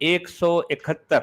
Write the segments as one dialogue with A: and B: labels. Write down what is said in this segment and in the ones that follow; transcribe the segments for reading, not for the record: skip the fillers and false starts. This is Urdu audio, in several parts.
A: 171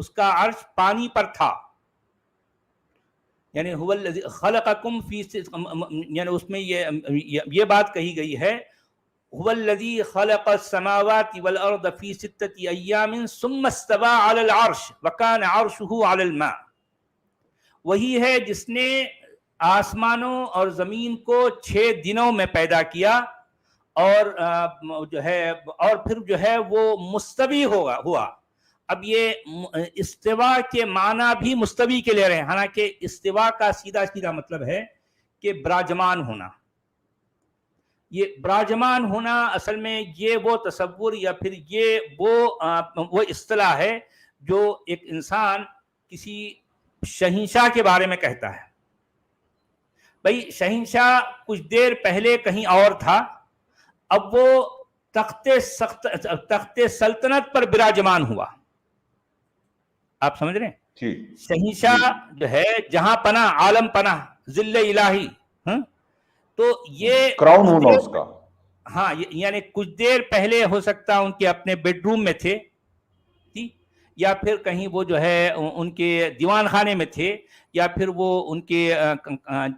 A: اس کا عرش پانی پر تھا. یعنی هو الذی خلقکم فی، یعنی اس میں یہ بات کہی گئی ہے هو الذی خلق السماوات والارض فی 6 ایام ثم استوى علی العرش وکان عرشه علی الماء. وہی ہے جس نے آسمانوں اور زمین کو 6 دنوں میں پیدا کیا اور جو ہے اور پھر جو ہے وہ مستوی ہوا. اب یہ استوا کے معنی بھی مستوی کے لے رہے ہیں، حالانکہ استوا کا سیدھا سیدھا مطلب ہے کہ براجمان ہونا. یہ براجمان ہونا اصل میں یہ وہ تصور یا پھر یہ وہ اصطلاح ہے جو ایک انسان کسی شہنشاہ کے بارے میں کہتا ہے. بھئی شہنشاہ کچھ دیر پہلے کہیں اور تھا، اب وہ تخت سلطنت پر براجمان ہوا. آپ سمجھ رہے ہیں؟ شہنشاہ جو ہے جہاں پناہ عالم پناہ ذل الہی، تو یہ
B: کراؤن ہونا اس کا.
A: ہاں، یعنی کچھ دیر پہلے ہو سکتا ان کے اپنے بیڈ روم میں تھے، یا پھر کہیں وہ جو ہے ان کے دیوان خانے میں تھے، یا پھر وہ ان کے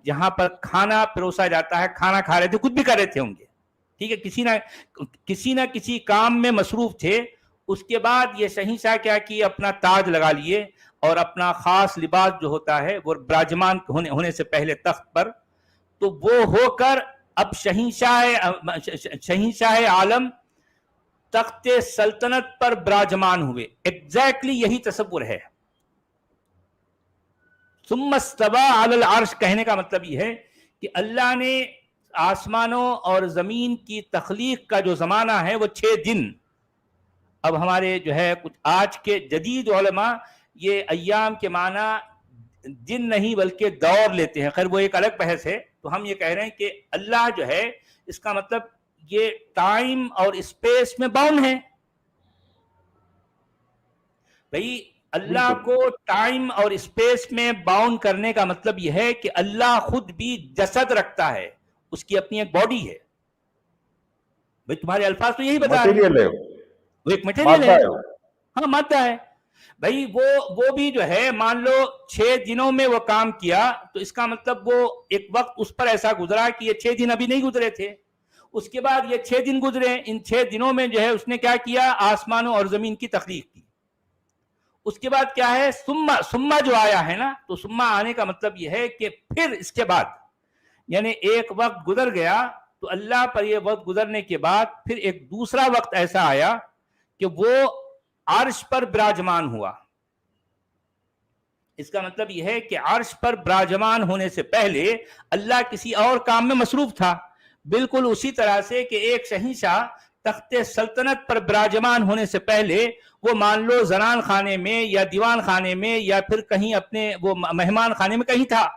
A: جہاں پر کھانا پروسا جاتا ہے کھانا کھا رہے تھے، کچھ بھی کر رہے تھے ہوں گے. ٹھیک ہے، کسی نہ کسی کام میں مصروف تھے. اس کے بعد یہ شہنشاہ کیا کیے، اپنا تاج لگا لیے اور اپنا خاص لباس جو ہوتا ہے وہ براجمان ہونے سے پہلے تخت پر، تو وہ ہو کر اب شہنشاہ عالم تخت سلطنت پر براجمان ہوئے. ایگزیکٹلی یہی تصور ہے. ثم استوى علی العرش کہنے کا مطلب یہ ہے کہ اللہ نے آسمانوں اور زمین کی تخلیق کا جو زمانہ ہے وہ 6 دن. اب ہمارے جو ہے کچھ آج کے جدید علماء یہ ایام کے معنی دن نہیں بلکہ دور لیتے ہیں. خیر وہ ایک الگ بحث ہے. تو ہم یہ کہہ رہے ہیں کہ اللہ جو ہے اس کا مطلب یہ ٹائم اور اسپیس میں باؤنڈ ہے. بھئی اللہ کو ٹائم اور اسپیس میں باؤنڈ کرنے کا مطلب یہ ہے کہ اللہ خود بھی جسد رکھتا ہے، اس کی اپنی ایک باڈی ہے. بھئی تمہارے الفاظ تو یہی بتا رہے ہیں، وہ ایک مٹیریل ہے. ہاں مادہ ہے. بھئی وہ بھی جو ہے مان لو 6 دنوں میں وہ کام کیا، تو اس کا مطلب وہ ایک وقت اس پر ایسا گزرا کہ یہ 6 دن ابھی نہیں گزرے تھے. اس کے بعد یہ 6 دن گزرے. ان 6 دنوں میں جو ہے اس نے کیا کیا، آسمانوں اور زمین کی تخلیق کی. اس کے بعد کیا ہے، سما جو آیا ہے نا، تو سما آنے کا مطلب یہ ہے کہ پھر اس کے بعد یعنی ایک وقت گزر گیا، تو اللہ پر یہ وقت گزرنے کے بعد پھر ایک دوسرا وقت ایسا آیا کہ وہ عرش پر براجمان ہوا. اس کا مطلب یہ ہے کہ عرش پر براجمان ہونے سے پہلے اللہ کسی اور کام میں مصروف تھا. بالکل اسی طرح سے کہ ایک شہنشاہ تخت سلطنت پر براجمان ہونے سے پہلے وہ مان لو زنان خانے میں یا دیوان خانے میں یا پھر کہیں اپنے وہ مہمان خانے میں کہیں تھا.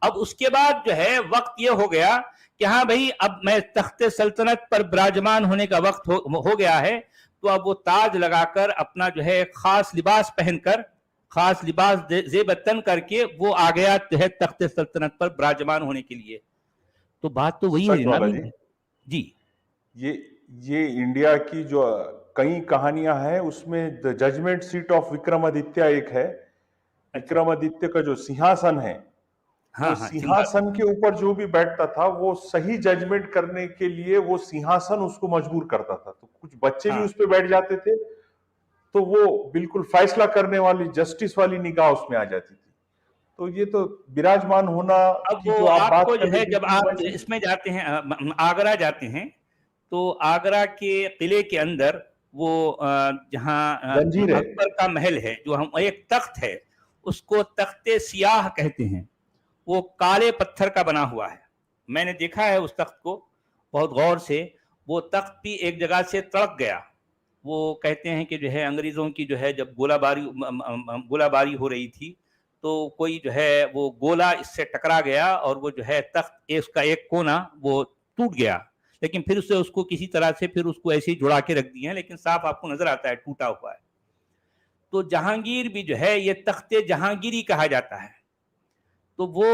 A: اب اس کے بعد جو ہے وقت یہ ہو گیا کہ ہاں بھئی اب میں تخت سلطنت پر براجمان ہونے کا وقت ہو گیا ہے. تو اب وہ تاج لگا کر اپنا جو ہے خاص لباس پہن کر، خاص لباس زیب تن کر کے وہ آ گیا جو ہے تخت سلطنت پر براجمان ہونے کے لیے. تو بات تو وہی ہے جی.
B: یہ انڈیا کی جو کئی کہانیاں ہیں اس میں ججمنٹ سیٹ آف وکرمادتیہ ایک ہے. وکرمادتیہ کا جو سنہاسن ہے، سنہاسن کے اوپر جو بھی بیٹھتا تھا وہ صحیح ججمنٹ کرنے کے لیے وہ سنہاسن اس کو مجبور کرتا تھا. تو کچھ بچے بھی اس پہ بیٹھ جاتے تھے تو وہ بالکل فیصلہ کرنے والی جسٹس والی نگاہ اس میں آ جاتی تھی. تو یہ تو براجمان ہونا
A: اب وہ آپ کو جو ہے جب آپ اس میں جاتے ہیں آگرہ جاتے ہیں تو آگرہ کے قلعے کے اندر وہ جہاں اکبر کا محل ہے، جو ہم ایک تخت ہے اس کو تخت سیاہ کہتے ہیں. وہ کالے پتھر کا بنا ہوا ہے. میں نے دیکھا ہے اس تخت کو بہت غور سے. وہ تخت بھی ایک جگہ سے تڑک گیا. وہ کہتے ہیں کہ جو ہے انگریزوں کی جو ہے جب گولہ باری ہو رہی تھی تو کوئی جو ہے وہ گولہ اس سے ٹکرا گیا اور وہ جو ہے تخت اس کا ایک کونا وہ ٹوٹ گیا. لیکن پھر اس کو کسی طرح سے پھر اس کو ایسے ہی جڑا کے رکھ دیے ہیں، لیکن صاف آپ کو نظر آتا ہے ٹوٹا ہوا ہے. تو جہانگیر بھی جو ہے یہ تخت جہانگیری کہا جاتا ہے. تو وہ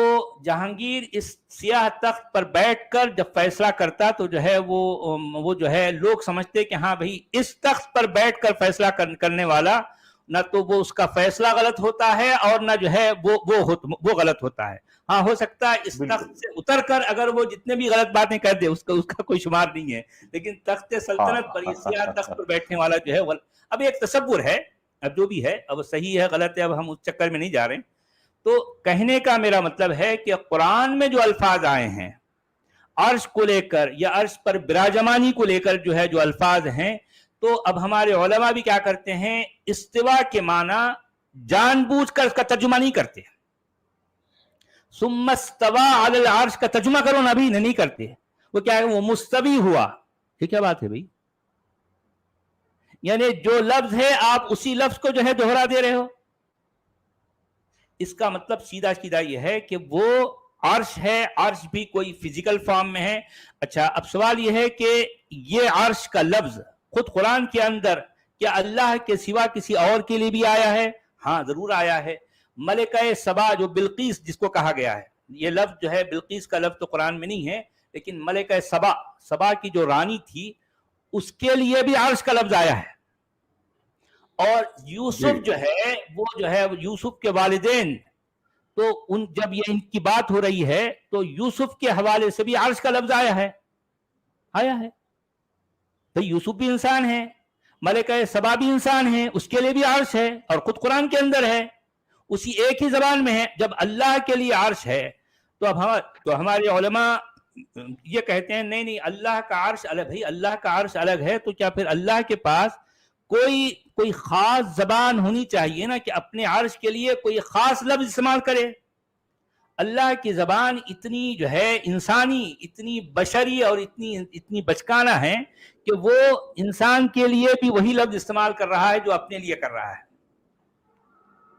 A: جہانگیر اس سیاہ تخت پر بیٹھ کر جب فیصلہ کرتا تو جو ہے وہ جو ہے لوگ سمجھتے کہ ہاں بھئی اس تخت پر بیٹھ کر فیصلہ کرنے والا نہ تو وہ اس کا فیصلہ غلط ہوتا ہے اور نہ جو ہے وہ غلط ہوتا ہے. ہاں ہو سکتا ہے اس تخت سے اتر کر اگر وہ جتنے بھی غلط باتیں کر دے اس کا کوئی شمار نہیں ہے, لیکن تخت سلطنت پر, یہ سیاہ تخت پر بیٹھنے والا جو ہے اب ایک تصور ہے, اب جو بھی ہے اب صحیح ہے غلط ہے, اب ہم اس چکر میں نہیں جا رہے ہیں. تو کہنے کا میرا مطلب ہے کہ قرآن میں جو الفاظ آئے ہیں عرش کو لے کر یا عرش پر براجمانی کو لے کر جو ہے جو الفاظ ہیں, تو اب ہمارے علماء بھی کیا کرتے ہیں, استوا کے معنی جان بوجھ کر اس کا ترجمہ نہیں کرتے. ثم استوى علی العرش کا ترجمہ کرو نا, ابھی نہیں کرتے. وہ کیا ہے, وہ مستوی ہوا. یہ کیا بات ہے بھائی, یعنی جو لفظ ہے آپ اسی لفظ کو جو ہے دوہرا دے رہے ہو. اس کا مطلب سیدھا سیدھا یہ ہے کہ وہ عرش ہے, عرش بھی کوئی فزیکل فارم میں ہے. اچھا اب سوال یہ ہے کہ یہ عرش کا لفظ خود قرآن کے اندر کیا اللہ کے سوا کسی اور کے لیے بھی آیا ہے؟ ہاں ضرور آیا ہے. ملکہ سبا جو بلقیس جس کو کہا گیا ہے, یہ لفظ جو ہے بلقیس کا لفظ تو قرآن میں نہیں ہے, لیکن ملکہ سبا کی جو رانی تھی اس کے لیے بھی عرش کا لفظ آیا ہے. اور یوسف جو ہے وہ جو ہے یوسف کے والدین, تو جب یہ ان کی بات ہو رہی ہے تو یوسف کے حوالے سے بھی عرش کا لفظ آیا ہے. بھئی یوسف بھی انسان ہے, ملکہ سبا بھی انسان ہے, اس کے لیے بھی عرش ہے اور خود قرآن کے اندر ہے, اسی ایک ہی زبان میں ہے. جب اللہ کے لیے عرش ہے تو ہمارے علماء یہ کہتے ہیں نہیں اللہ کا عرش الگ, بھائی اللہ کا عرش الگ ہے تو کیا پھر اللہ کے پاس کوئی خاص زبان ہونی چاہیے نا کہ اپنے عرش کے لیے کوئی خاص لفظ استعمال کرے. اللہ کی زبان اتنی جو ہے انسانی, اتنی بشری اور اتنی بچکانہ ہے کہ وہ انسان کے لیے بھی وہی لفظ استعمال کر رہا ہے جو اپنے لیے کر رہا ہے.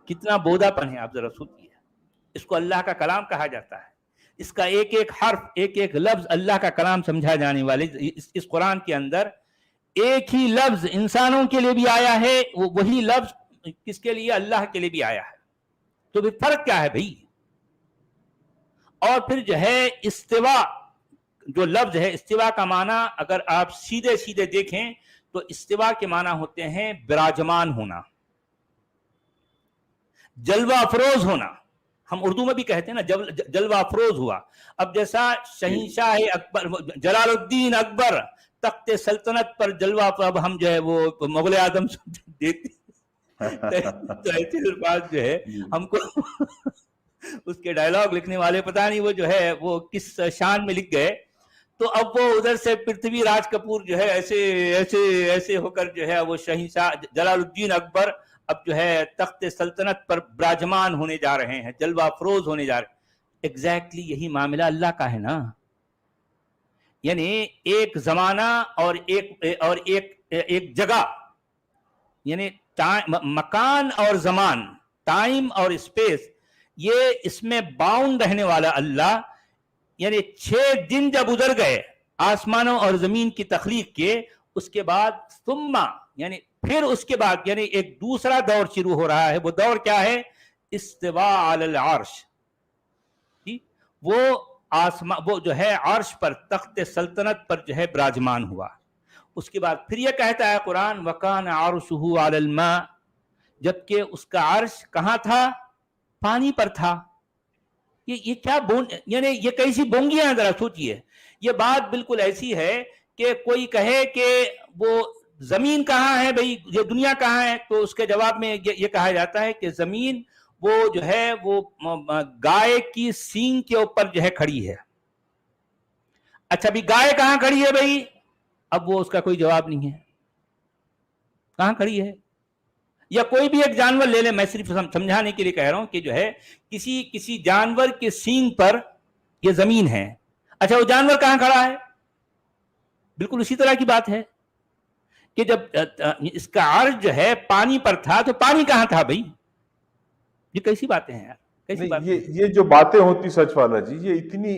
A: کتنا بودا پن ہے, آپ ذرا سوچیے. اس کو اللہ کا کلام کہا جاتا ہے. اس کا ایک ایک حرف, ایک ایک لفظ اللہ کا کلام سمجھا جانے والے. اس قرآن کے اندر ایک ہی لفظ انسانوں کے لیے بھی آیا ہے, وہی لفظ کس کے لیے, اللہ کے لیے بھی آیا ہے. تو پھر فرق کیا ہے بھائی؟ اور پھر جو ہے استوا جو لفظ ہے, استوا کا معنی اگر آپ سیدھے سیدھے دیکھیں تو استوا کے معنی ہوتے ہیں براجمان ہونا, جلوہ افروز ہونا. ہم اردو میں بھی کہتے ہیں نا جلوہ افروز ہوا. اب جیسا شہنشاہ اکبر جلال الدین اکبر تخت سلطنت پر جلوہ, اب ہم جو ہے وہ مغل اعظم دیکھتے تو ایسے الفاظ جو ہے ہم کو اس کے ڈائلاگ لکھنے والے پتہ نہیں وہ جو ہے وہ کس شان میں لکھ گئے. تو اب وہ ادھر سے پرتھوی راج کپور جو ہے ایسے ہو کر جو ہے وہ شہنشاہ جلال الدین اکبر اب جو ہے تخت سلطنت پر براجمان ہونے جا رہے ہیں, جلوہ افروز ہونے جا رہے ہیں. ایگزیکٹلی یہی معاملہ اللہ کا ہے نا. یعنی ایک زمانہ اور ایک جگہ, یعنی مکان اور زمان, ٹائم اور اسپیس, یہ اس میں باؤنڈ رہنے والا اللہ. یعنی 6 دن جب گزر گئے آسمانوں اور زمین کی تخلیق کے, اس کے بعد ثم یعنی پھر اس کے بعد یعنی ایک دوسرا دور شروع ہو رہا ہے. وہ دور کیا ہے؟ استوا علی العرش. وہ جو ہے عرش پر تخت سلطنت پر جو ہے براجمان ہوا. اس کے بعد پھر یہ کہتا ہے قرآن وَكَانَ عَرْشُهُ عَلَى الْمَاءِ, جبکہ اس کا عرش کہاں تھا؟ پانی پر تھا. یہ کیا یعنی یہ کیسی بونگیاں ہیں, ذرا سوچئے. یہ بات بالکل ایسی ہے کہ کوئی کہے کہ وہ زمین کہاں ہے بھئی, یہ دنیا کہاں ہے, تو اس کے جواب میں یہ کہا جاتا ہے کہ زمین وہ جو ہے وہ گائے کی سینگ کے اوپر جو ہے کھڑی ہے. اچھا بھی گائے کہاں کھڑی ہے بھئی؟ اب وہ اس کا کوئی جواب نہیں ہے, کہاں کھڑی ہے. یا کوئی بھی ایک جانور لے لیں, میں صرف سمجھانے کے لیے کہہ رہا ہوں کہ جو ہے کسی جانور کے سینگ پر یہ زمین ہے. اچھا وہ جانور کہاں کھڑا ہے؟ بالکل اسی طرح کی بات ہے کہ جب اس کا عرش جو ہے پانی پر تھا تو پانی کہاں تھا بھائی؟ یہ کیسی باتیں ہیں یار,
B: یہ جو باتیں ہوتی سچ والا جی, یہ اتنی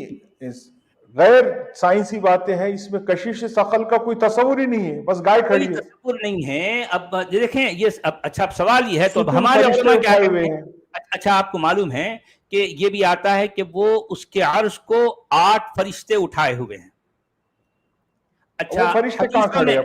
B: غیر سائنسی باتیں ہیں, اس میں کشش ثقل کا کوئی تصور ہی نہیں ہے, بس گائے کھڑی ہے,
A: کوئی تصور نہیں ہے. اب دیکھیں یہ اچھا اب سوال یہ ہے تو ہمارے علماء کیا کہتے ہیں. اچھا آپ کو معلوم ہے کہ یہ بھی آتا ہے کہ وہ اس کے عرش کو 8 فرشتے اٹھائے ہوئے ہیں. اچھا فرشتے کہاں کھڑے ہیں؟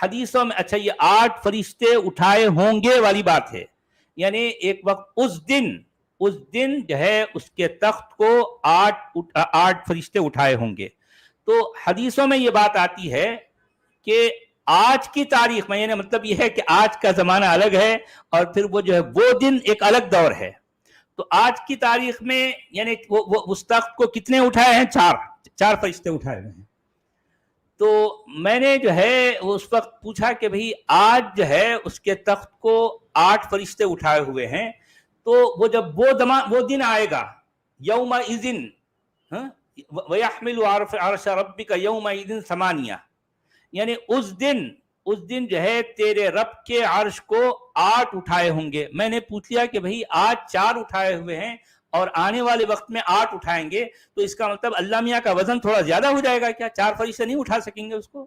A: حدیثوں میں اچھا یہ 8 فرشتے اٹھائے ہوں گے والی بات ہے، یعنی ایک وقت اس دن جو ہے اس کے تخت کو 8 فرشتے اٹھائے ہوں گے. تو حدیثوں میں یہ بات آتی ہے کہ آج کی تاریخ میں، یعنی مطلب یہ ہے کہ آج کا زمانہ الگ ہے اور پھر وہ جو ہے وہ دن ایک الگ دور ہے. تو آج کی تاریخ میں یعنی وہ اس تخت کو کتنے اٹھائے ہیں؟ 4 فرشتے اٹھائے ہوئے ہیں. تو میں نے جو ہے اس وقت پوچھا کہ بھئی آج جو ہے اس کے تخت کو 8 فرشتے اٹھائے ہوئے ہیں، تو وہ جب وہ دن آئے گا یومئذ وَيَحْمِلُ عَرْشَ رَبِّكَ يَوْمَئِذٍ ثَمَانِيَةٌ، یعنی اس دن جو ہے تیرے رب کے عرش کو 8 اٹھائے ہوں گے. میں نے پوچھ لیا کہ بھئی آج 4 اٹھائے ہوئے ہیں اور آنے والے وقت میں 8 اٹھائیں گے، تو اس کا مطلب اللہ میاں کا وزن تھوڑا زیادہ ہو جائے گا کیا؟ 4 فرشتے نہیں اٹھا سکیں گے اس کو؟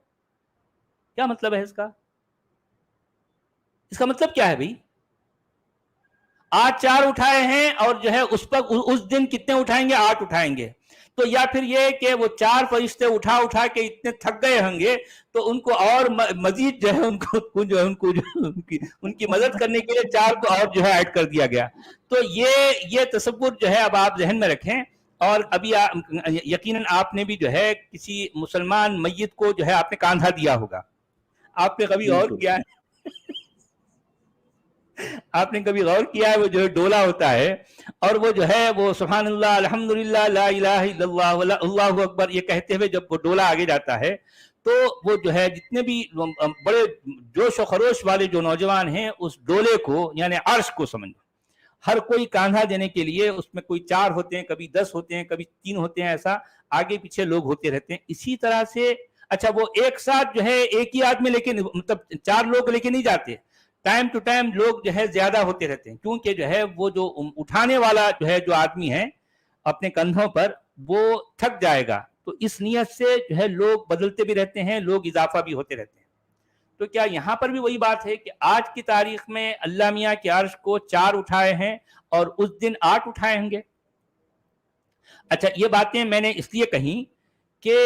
A: کیا مطلب ہے اس کا؟ اس کا مطلب کیا ہے بھئی؟ آج 4 اٹھائے ہیں اور جو ہے اس دن کتنے اٹھائیں گے؟ 8 اٹھائیں گے. تو یا پھر یہ کہ وہ 4 فرشتے اٹھا کے اتنے تھک گئے ہوں گے تو ان کو اور مزید جو ہے ان کی مدد کرنے کے لیے 4 کو اور جو ہے ایڈ کر دیا گیا. تو یہ تصور جو ہے اب آپ ذہن میں رکھیں. اور ابھی یقیناً آپ نے بھی جو ہے کسی مسلمان میت کو جو ہے آپ نے کاندھا دیا ہوگا. آپ نے کبھی غور کیا ہے؟ آپ نے کبھی غور کیا ہے وہ جو ہے ڈولا ہوتا ہے اور وہ جو ہے وہ سبحان اللہ الحمدللہ لا الہ الا اللہ اللہ اکبر یہ کہتے ہوئے جب وہ ڈولا آگے جاتا ہے تو وہ جو ہے جتنے بھی بڑے جوش و خروش والے جو نوجوان ہیں اس ڈولے کو یعنی عرش کو سمجھو، ہر کوئی کاندھا دینے کے لیے اس میں کوئی 4 ہوتے ہیں، کبھی 10 ہوتے ہیں، کبھی 3 ہوتے ہیں، ایسا آگے پیچھے لوگ ہوتے رہتے ہیں. اسی طرح سے اچھا وہ ایک ساتھ جو ہے ایک ہی آدمی لیکن مطلب 4 لوگ لے کے نہیں جاتے، ٹائم ٹو ٹائم لوگ جو ہے زیادہ ہوتے رہتے ہیں، کیونکہ جو ہے وہ جو اٹھانے والا جو ہے جو آدمی ہے اپنے کندھوں پر وہ تھک جائے گا. تو اس نیت سے جو ہے لوگ بدلتے بھی رہتے ہیں، لوگ اضافہ بھی ہوتے رہتے ہیں. تو کیا یہاں پر بھی وہی بات ہے کہ آج کی تاریخ میں اللہ میاں کے عرش کو 4 اٹھائے ہیں اور اس دن 8 اٹھائے ہوں گے؟ اچھا یہ باتیں میں نے اس لیے کہیں کہ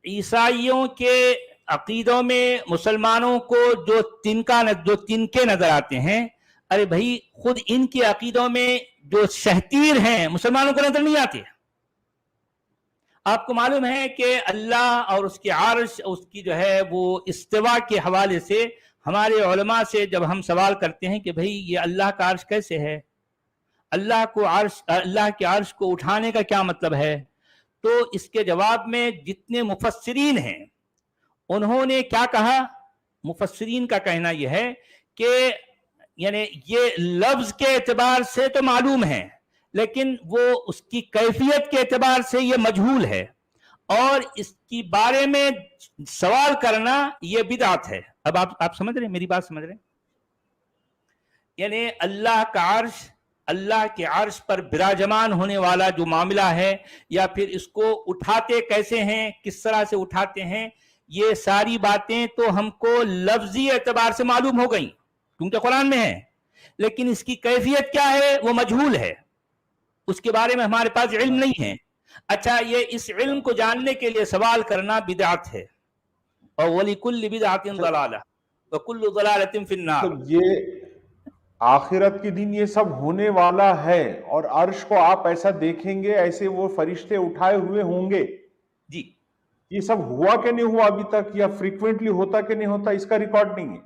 A: عیسائیوں کے عقیدوں میں مسلمانوں کو جو تنکے نظر آتے ہیں، ارے بھائی خود ان کے عقیدوں میں جو شہتیر ہیں مسلمانوں کو نظر نہیں آتے. آپ کو معلوم ہے کہ اللہ اور اس کے عرش اس کی جو ہے وہ استوا کے حوالے سے ہمارے علماء سے جب ہم سوال کرتے ہیں کہ بھئی یہ اللہ کا عرش کیسے ہے، اللہ کے عرش کو اٹھانے کا کیا مطلب ہے، تو اس کے جواب میں جتنے مفسرین ہیں انہوں نے کیا کہا؟ مفسرین کا کہنا یہ ہے کہ یعنی یہ لفظ کے اعتبار سے تو معلوم ہے لیکن وہ اس کی کیفیت کے اعتبار سے یہ مجہول ہے، اور اس کی بارے میں سوال کرنا یہ بدعت ہے. اب آپ سمجھ رہے ہیں میری بات؟ سمجھ رہے ہیں؟ یعنی اللہ کا عرش، اللہ کے عرش پر براجمان ہونے والا جو معاملہ ہے یا پھر اس کو اٹھاتے کیسے ہیں، کس طرح سے اٹھاتے ہیں، یہ ساری باتیں تو ہم کو لفظی اعتبار سے معلوم ہو گئیں کیونکہ قرآن میں ہے، لیکن اس کی کیفیت کیا ہے وہ مجہول ہے، اس کے بارے میں ہمارے پاس علم نہیں ہے. اچھا یہ اس علم کو جاننے کے لیے سوال کرنا بدعت ہے، اور وَلِكُلِّ بِدْعَةٍ ضَلَالَةٍ وَكُلُّ ضَلَالَةٍ فِي النَّارِ.
B: یہ آخرت کے دن یہ سب ہونے والا ہے، اور عرش کو آپ ایسا دیکھیں گے ایسے وہ فرشتے اٹھائے ہوئے ہوں گے. جی یہ سب ہوا کہ نہیں ہوا ابھی تک، یا فریکوینٹلی ہوتا کہ نہیں ہوتا، اس کا ریکارڈ نہیں ہے.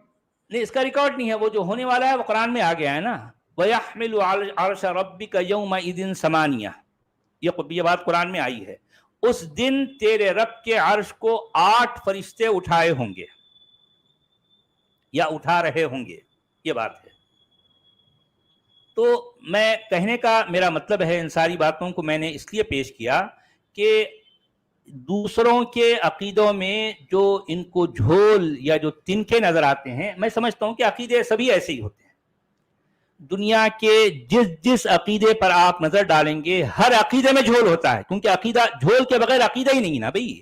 A: نہیں اس کا ریکارڈ نہیں ہے، وہ جو ہونے والا ہے وہ قرآن میں آ گیا ہے نا، وَيَحْمِلُ عَرْشَ رَبِّكَ يَوْمَئِذٍ ثَمَانِيَةٌ، یہ بات قرآن میں آئی ہے. اس دن تیرے رب کے عرش کو 8 فرشتے اٹھائے ہوں گے یا اٹھا رہے ہوں گے، یہ بات ہے. تو میں کہنے کا میرا مطلب ہے ان ساری باتوں کو میں نے اس لیے پیش کیا کہ دوسروں کے عقیدوں میں جو ان کو جھول یا جو تنکے نظر آتے ہیں، میں سمجھتا ہوں کہ عقیدے سبھی ایسے ہی ہوتے ہیں. دنیا کے جس عقیدے پر آپ نظر ڈالیں گے ہر عقیدے میں جھول ہوتا ہے، کیونکہ عقیدہ جھول کے بغیر عقیدہ ہی نہیں نا بھئی.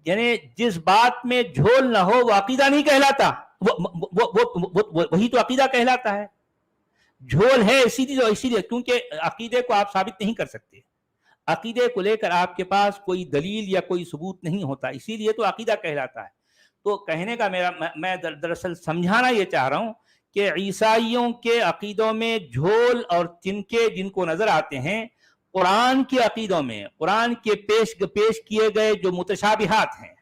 A: یعنی جس بات میں جھول نہ ہو وہ عقیدہ نہیں کہلاتا، وہی تو عقیدہ کہلاتا ہے. جھول ہے اسی لیے کیونکہ عقیدے کو آپ ثابت نہیں کر سکتے، عقیدے کو لے کر آپ کے پاس کوئی دلیل یا کوئی ثبوت نہیں ہوتا، اسی لیے تو عقیدہ کہلاتا ہے. تو کہنے کا میں دراصل سمجھانا یہ چاہ رہا ہوں کہ عیسائیوں کے عقیدوں میں جھول اور تنکے جن کو نظر آتے ہیں، قرآن کے عقیدوں میں قرآن کے پیش کیے گئے جو متشابہات ہیں،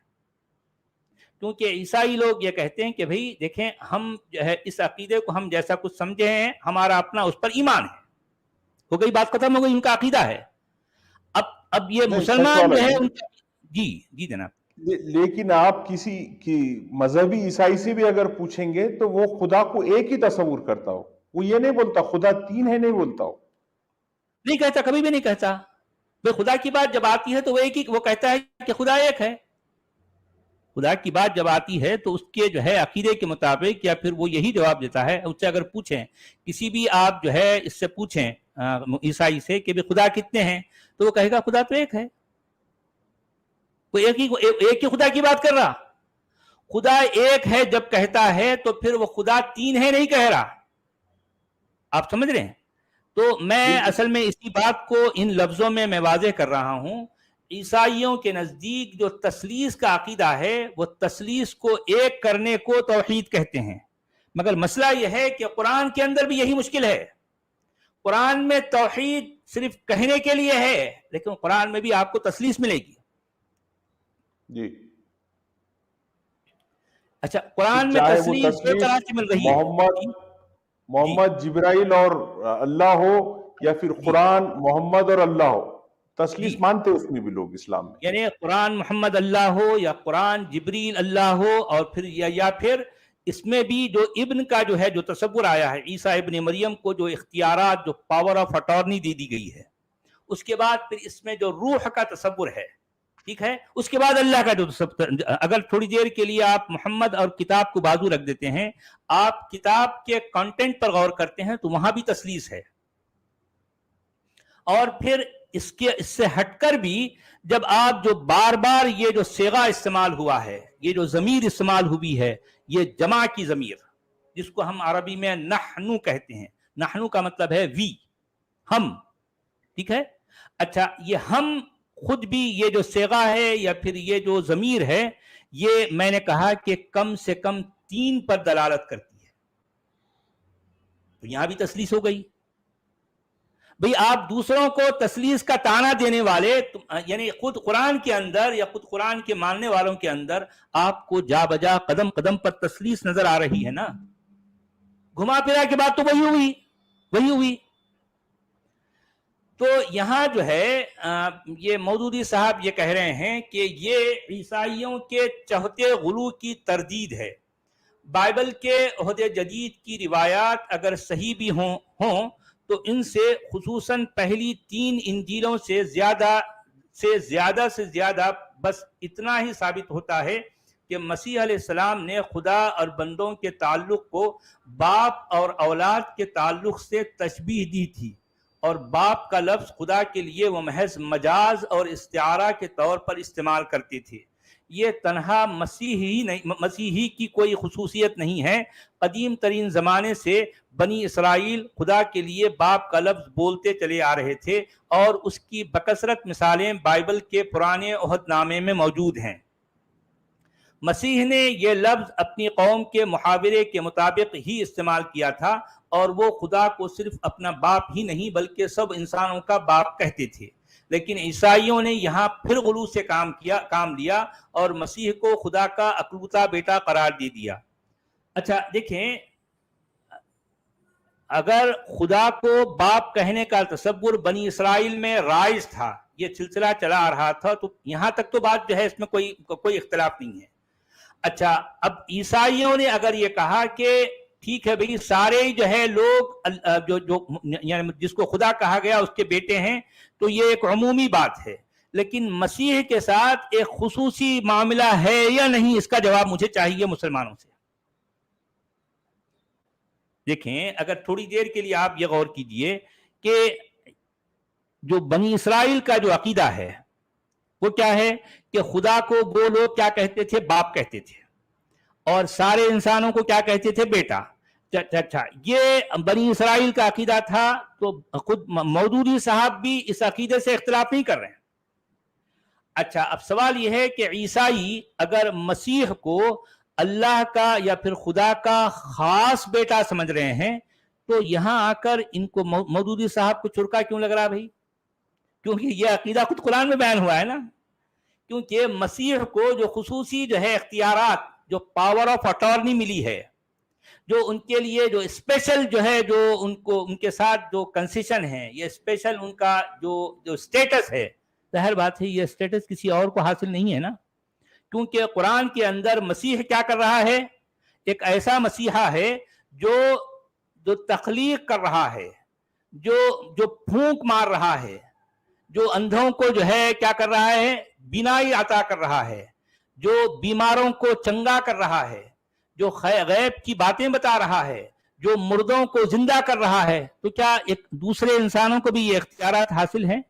A: کیونکہ عیسائی لوگ یہ کہتے ہیں کہ بھئی دیکھیں ہم جو ہے اس عقیدے کو ہم جیسا کچھ سمجھے ہیں، ہمارا اپنا اس پر ایمان ہے، ہو گئی بات ختم، ہو گئی، ان کا عقیدہ ہے۔ اب یہ
B: نہیں، سچ
A: مسلمان
B: والا
A: جو ہے
B: یہ،
A: ان کا، جی جناب،
B: لیکن آپ کسی کی مذہبی عیسائی سے بھی اگر پوچھیں گے تو وہ خدا کو ایک ہی تصور کرتا ہو، وہ یہ نہیں بولتا خدا تین ہے، نہیں بولتا ہو،
A: نہیں کہتا، کبھی بھی نہیں کہتا۔ بھئی خدا کی بات جب آتی ہے تو وہ کہتا ہے کہ خدا ایک ہے۔ خدا کی بات جب آتی ہے تو اس کے جو ہے عقیدے کے مطابق یا پھر وہ یہی جواب دیتا ہے۔ اس سے اگر پوچھیں، کسی بھی آپ جو ہے اس سے پوچھیں عیسائی سے کہ خدا کتنے ہیں، تو وہ کہے گا خدا تو ایک ہے، وہ ایک ہی خدا کی بات کر رہا۔ خدا ایک ہے جب کہتا ہے تو پھر وہ خدا تین ہے نہیں کہہ رہا، آپ سمجھ رہے ہیں؟ تو میں
B: بالکل
A: اصل میں اسی بات کو ان لفظوں میں واضح کر رہا ہوں۔ عیسائیوں کے نزدیک جو تثلیث کا عقیدہ ہے، وہ تثلیث کو ایک کرنے کو توحید کہتے ہیں، مگر مسئلہ یہ ہے کہ قرآن کے اندر بھی یہی مشکل ہے۔ قرآن میں توحید صرف کہنے کے لیے ہے، لیکن قرآن میں بھی آپ کو تثلیث ملے گی۔
B: جی،
A: اچھا، قرآن میں
B: چاہے وہ
A: تثلیث دو
B: تثلیث
A: طرح سے مل رہی ہے۔ جی
B: محمد جبرائیل اور اللہ ہو، یا پھر
A: جی
B: قرآن محمد اور اللہ ہو،
A: جی،
B: تثلیث مانتے اس میں بھی لوگ اسلام میں۔
A: یعنی قرآن محمد اللہ ہو یا قرآن جبریل اللہ ہو، اور پھر یا پھر اس میں بھی جو ابن کا جو ہے جو تصور آیا ہے، عیسیٰ ابن مریم کو جو اختیارات، جو پاور آف اٹارنی دے دی گئی ہے، اس کے بعد پھر اس میں جو روح کا تصور ہے، ٹھیک ہے، اس کے بعد اللہ کا جو تصور۔ اگر تھوڑی دیر کے لیے آپ محمد اور کتاب کو بازو رکھ دیتے ہیں، آپ کتاب کے کنٹینٹ پر غور کرتے ہیں تو وہاں بھی تثلیث ہے۔ اور پھر اس سے ہٹ کر بھی جب آپ جو بار بار یہ جو صیغہ استعمال ہوا ہے، یہ جو ضمیر استعمال ہوئی ہے، یہ جمع کی ضمیر، جس کو ہم عربی میں نحنو کہتے ہیں، نحنو کا مطلب ہے وی، ہم، ٹھیک ہے۔ اچھا، یہ ہم خود بھی یہ جو صیغہ ہے یا پھر یہ جو ضمیر ہے، یہ میں نے کہا کہ کم سے کم تین پر دلالت کرتی ہے، تو یہاں بھی تثلیث ہو گئی۔ بھئی آپ دوسروں کو تثلیث کا طعنہ دینے والے، یعنی خود قرآن کے اندر یا خود قرآن کے ماننے والوں کے اندر آپ کو جا بجا قدم قدم پر تثلیث نظر آ رہی ہے نا، گھما پھرا کے بات تو وہی ہوئی۔ تو یہاں جو ہے یہ مودودی صاحب یہ کہہ رہے ہیں کہ یہ عیسائیوں کے چہتے غلو کی تردید ہے۔ بائبل کے عہد جدید کی روایات اگر صحیح بھی ہوں تو ان سے خصوصاً پہلی 3 انجیلوں سے زیادہ بس اتنا ہی ثابت ہوتا ہے کہ مسیح علیہ السلام نے خدا اور بندوں کے تعلق کو باپ اور اولاد کے تعلق سے تشبیہ دی تھی، اور باپ کا لفظ خدا کے لیے وہ محض مجاز اور استعارہ کے طور پر استعمال کرتے تھے۔ یہ تنہا مسیحی کی کوئی خصوصیت نہیں ہے، قدیم ترین زمانے سے بنی اسرائیل خدا کے لیے باپ کا لفظ بولتے چلے آ رہے تھے، اور اس کی بکثرت مثالیں بائبل کے پرانے عہد نامے میں موجود ہیں۔ مسیح نے یہ لفظ اپنی قوم کے محاورے کے مطابق ہی استعمال کیا تھا، اور وہ خدا کو صرف اپنا باپ ہی نہیں بلکہ سب انسانوں کا باپ کہتے تھے۔ لیکن عیسائیوں نے یہاں پھر غلو سے کام لیا اور مسیح کو خدا کا اکلوتا بیٹا قرار دے دیا۔ اچھا دیکھیں، اگر خدا کو باپ کہنے کا تصور بنی اسرائیل میں رائج تھا، یہ سلسلہ چلا آ رہا تھا، تو یہاں تک تو بات جو ہے اس میں کوئی اختلاف نہیں ہے۔ اچھا، اب عیسائیوں نے اگر یہ کہا کہ ٹھیک ہے بھئی سارے جو ہے لوگ جو یعنی جس کو خدا کہا گیا اس کے بیٹے ہیں، تو یہ ایک عمومی بات ہے، لیکن مسیح کے ساتھ ایک خصوصی معاملہ ہے یا نہیں، اس کا جواب مجھے چاہیے مسلمانوں سے۔ دیکھیں، اگر تھوڑی دیر کے لیے آپ یہ غور کیجئے کہ جو بنی اسرائیل کا جو عقیدہ ہے وہ کیا ہے کہ خدا کو وہ لوگ کیا کہتے تھے؟ باپ کہتے تھے، اور سارے انسانوں کو کیا کہتے تھے؟ بیٹا۔ اچھا، یہ بنی اسرائیل کا عقیدہ تھا، تو خود مودودی صاحب بھی اس عقیدے سے اختلاف نہیں کر رہے ہیں۔ اچھا اب سوال یہ ہے کہ عیسائی اگر مسیح کو اللہ کا یا پھر خدا کا خاص بیٹا سمجھ رہے ہیں تو یہاں آ کر ان کو مودودی صاحب کو چرکا کیوں لگ رہا بھائی؟ کیونکہ یہ عقیدہ خود قرآن میں بیان ہوا ہے نا. کیونکہ مسیح کو جو خصوصی جو ہے اختیارات، جو پاور آف اٹارنی ملی ہے، جو ان کے لیے جو اسپیشل جو ہے، جو ان کو ان کے ساتھ جو کنسیشن ہے، یہ اسپیشل ان کا جو اسٹیٹس ہے، ظاہر بات ہے یہ اسٹیٹس کسی اور کو حاصل نہیں ہے نا. کیونکہ قرآن کے اندر مسیح کیا کر رہا ہے؟ ایک ایسا مسیحا ہے جو تخلیق کر رہا ہے، جو پھونک مار رہا ہے، جو اندھوں کو جو ہے کیا کر رہا ہے؟ بینائی عطا کر رہا ہے، جو بیماروں کو چنگا کر رہا ہے، جو غیب کی باتیں بتا رہا ہے، جو مردوں کو زندہ کر رہا ہے. تو کیا ایک دوسرے انسانوں کو بھی یہ اختیارات حاصل ہیں؟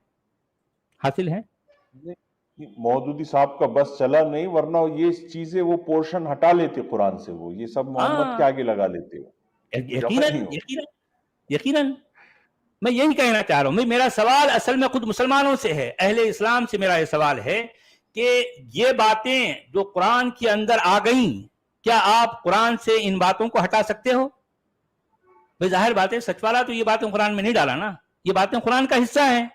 B: مودودی صاحب کا بس چلا نہیں، ورنہ یہ چیزیں وہ پورشن ہٹا لیتے قرآن سے، وہ یہ سب محمد کے آگے لگا لیتے ہو.
A: یقیناً میں یہی کہنا چاہ رہا ہوں. میرا سوال اصل میں خود مسلمانوں سے ہے، اہل اسلام سے میرا یہ سوال ہے کہ یہ باتیں جو قرآن کے اندر آ گئیں، کیا آپ قرآن سے ان باتوں کو ہٹا سکتے ہو؟ بھئی ظاہر بات ہے سچ والا تو یہ باتیں قرآن میں نہیں ڈالا نا، یہ باتیں قرآن کا حصہ ہیں.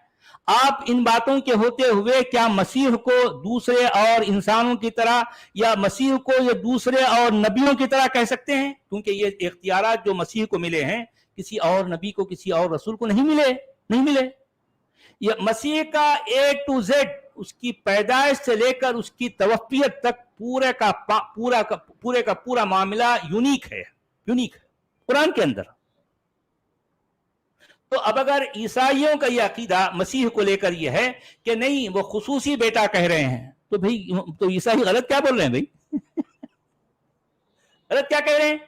A: آپ ان باتوں کے ہوتے ہوئے کیا مسیح کو دوسرے اور انسانوں کی طرح، یا مسیح کو یہ دوسرے اور نبیوں کی طرح کہہ سکتے ہیں؟ کیونکہ یہ اختیارات جو مسیح کو ملے ہیں کسی اور نبی کو، کسی اور رسول کو نہیں ملے. یہ مسیح کا A to Z، اس کی پیدائش سے لے کر اس کی توفیت تک پورے کا پورا معاملہ یونیک ہے قرآن کے اندر. تو اب اگر عیسائیوں کا یہ عقیدہ مسیح کو لے کر یہ ہے کہ نہیں وہ خصوصی بیٹا کہہ رہے ہیں، تو بھئی تو عیسائی غلط کیا بول رہے ہیں بھئی؟ غلط کیا کہہ رہے ہیں؟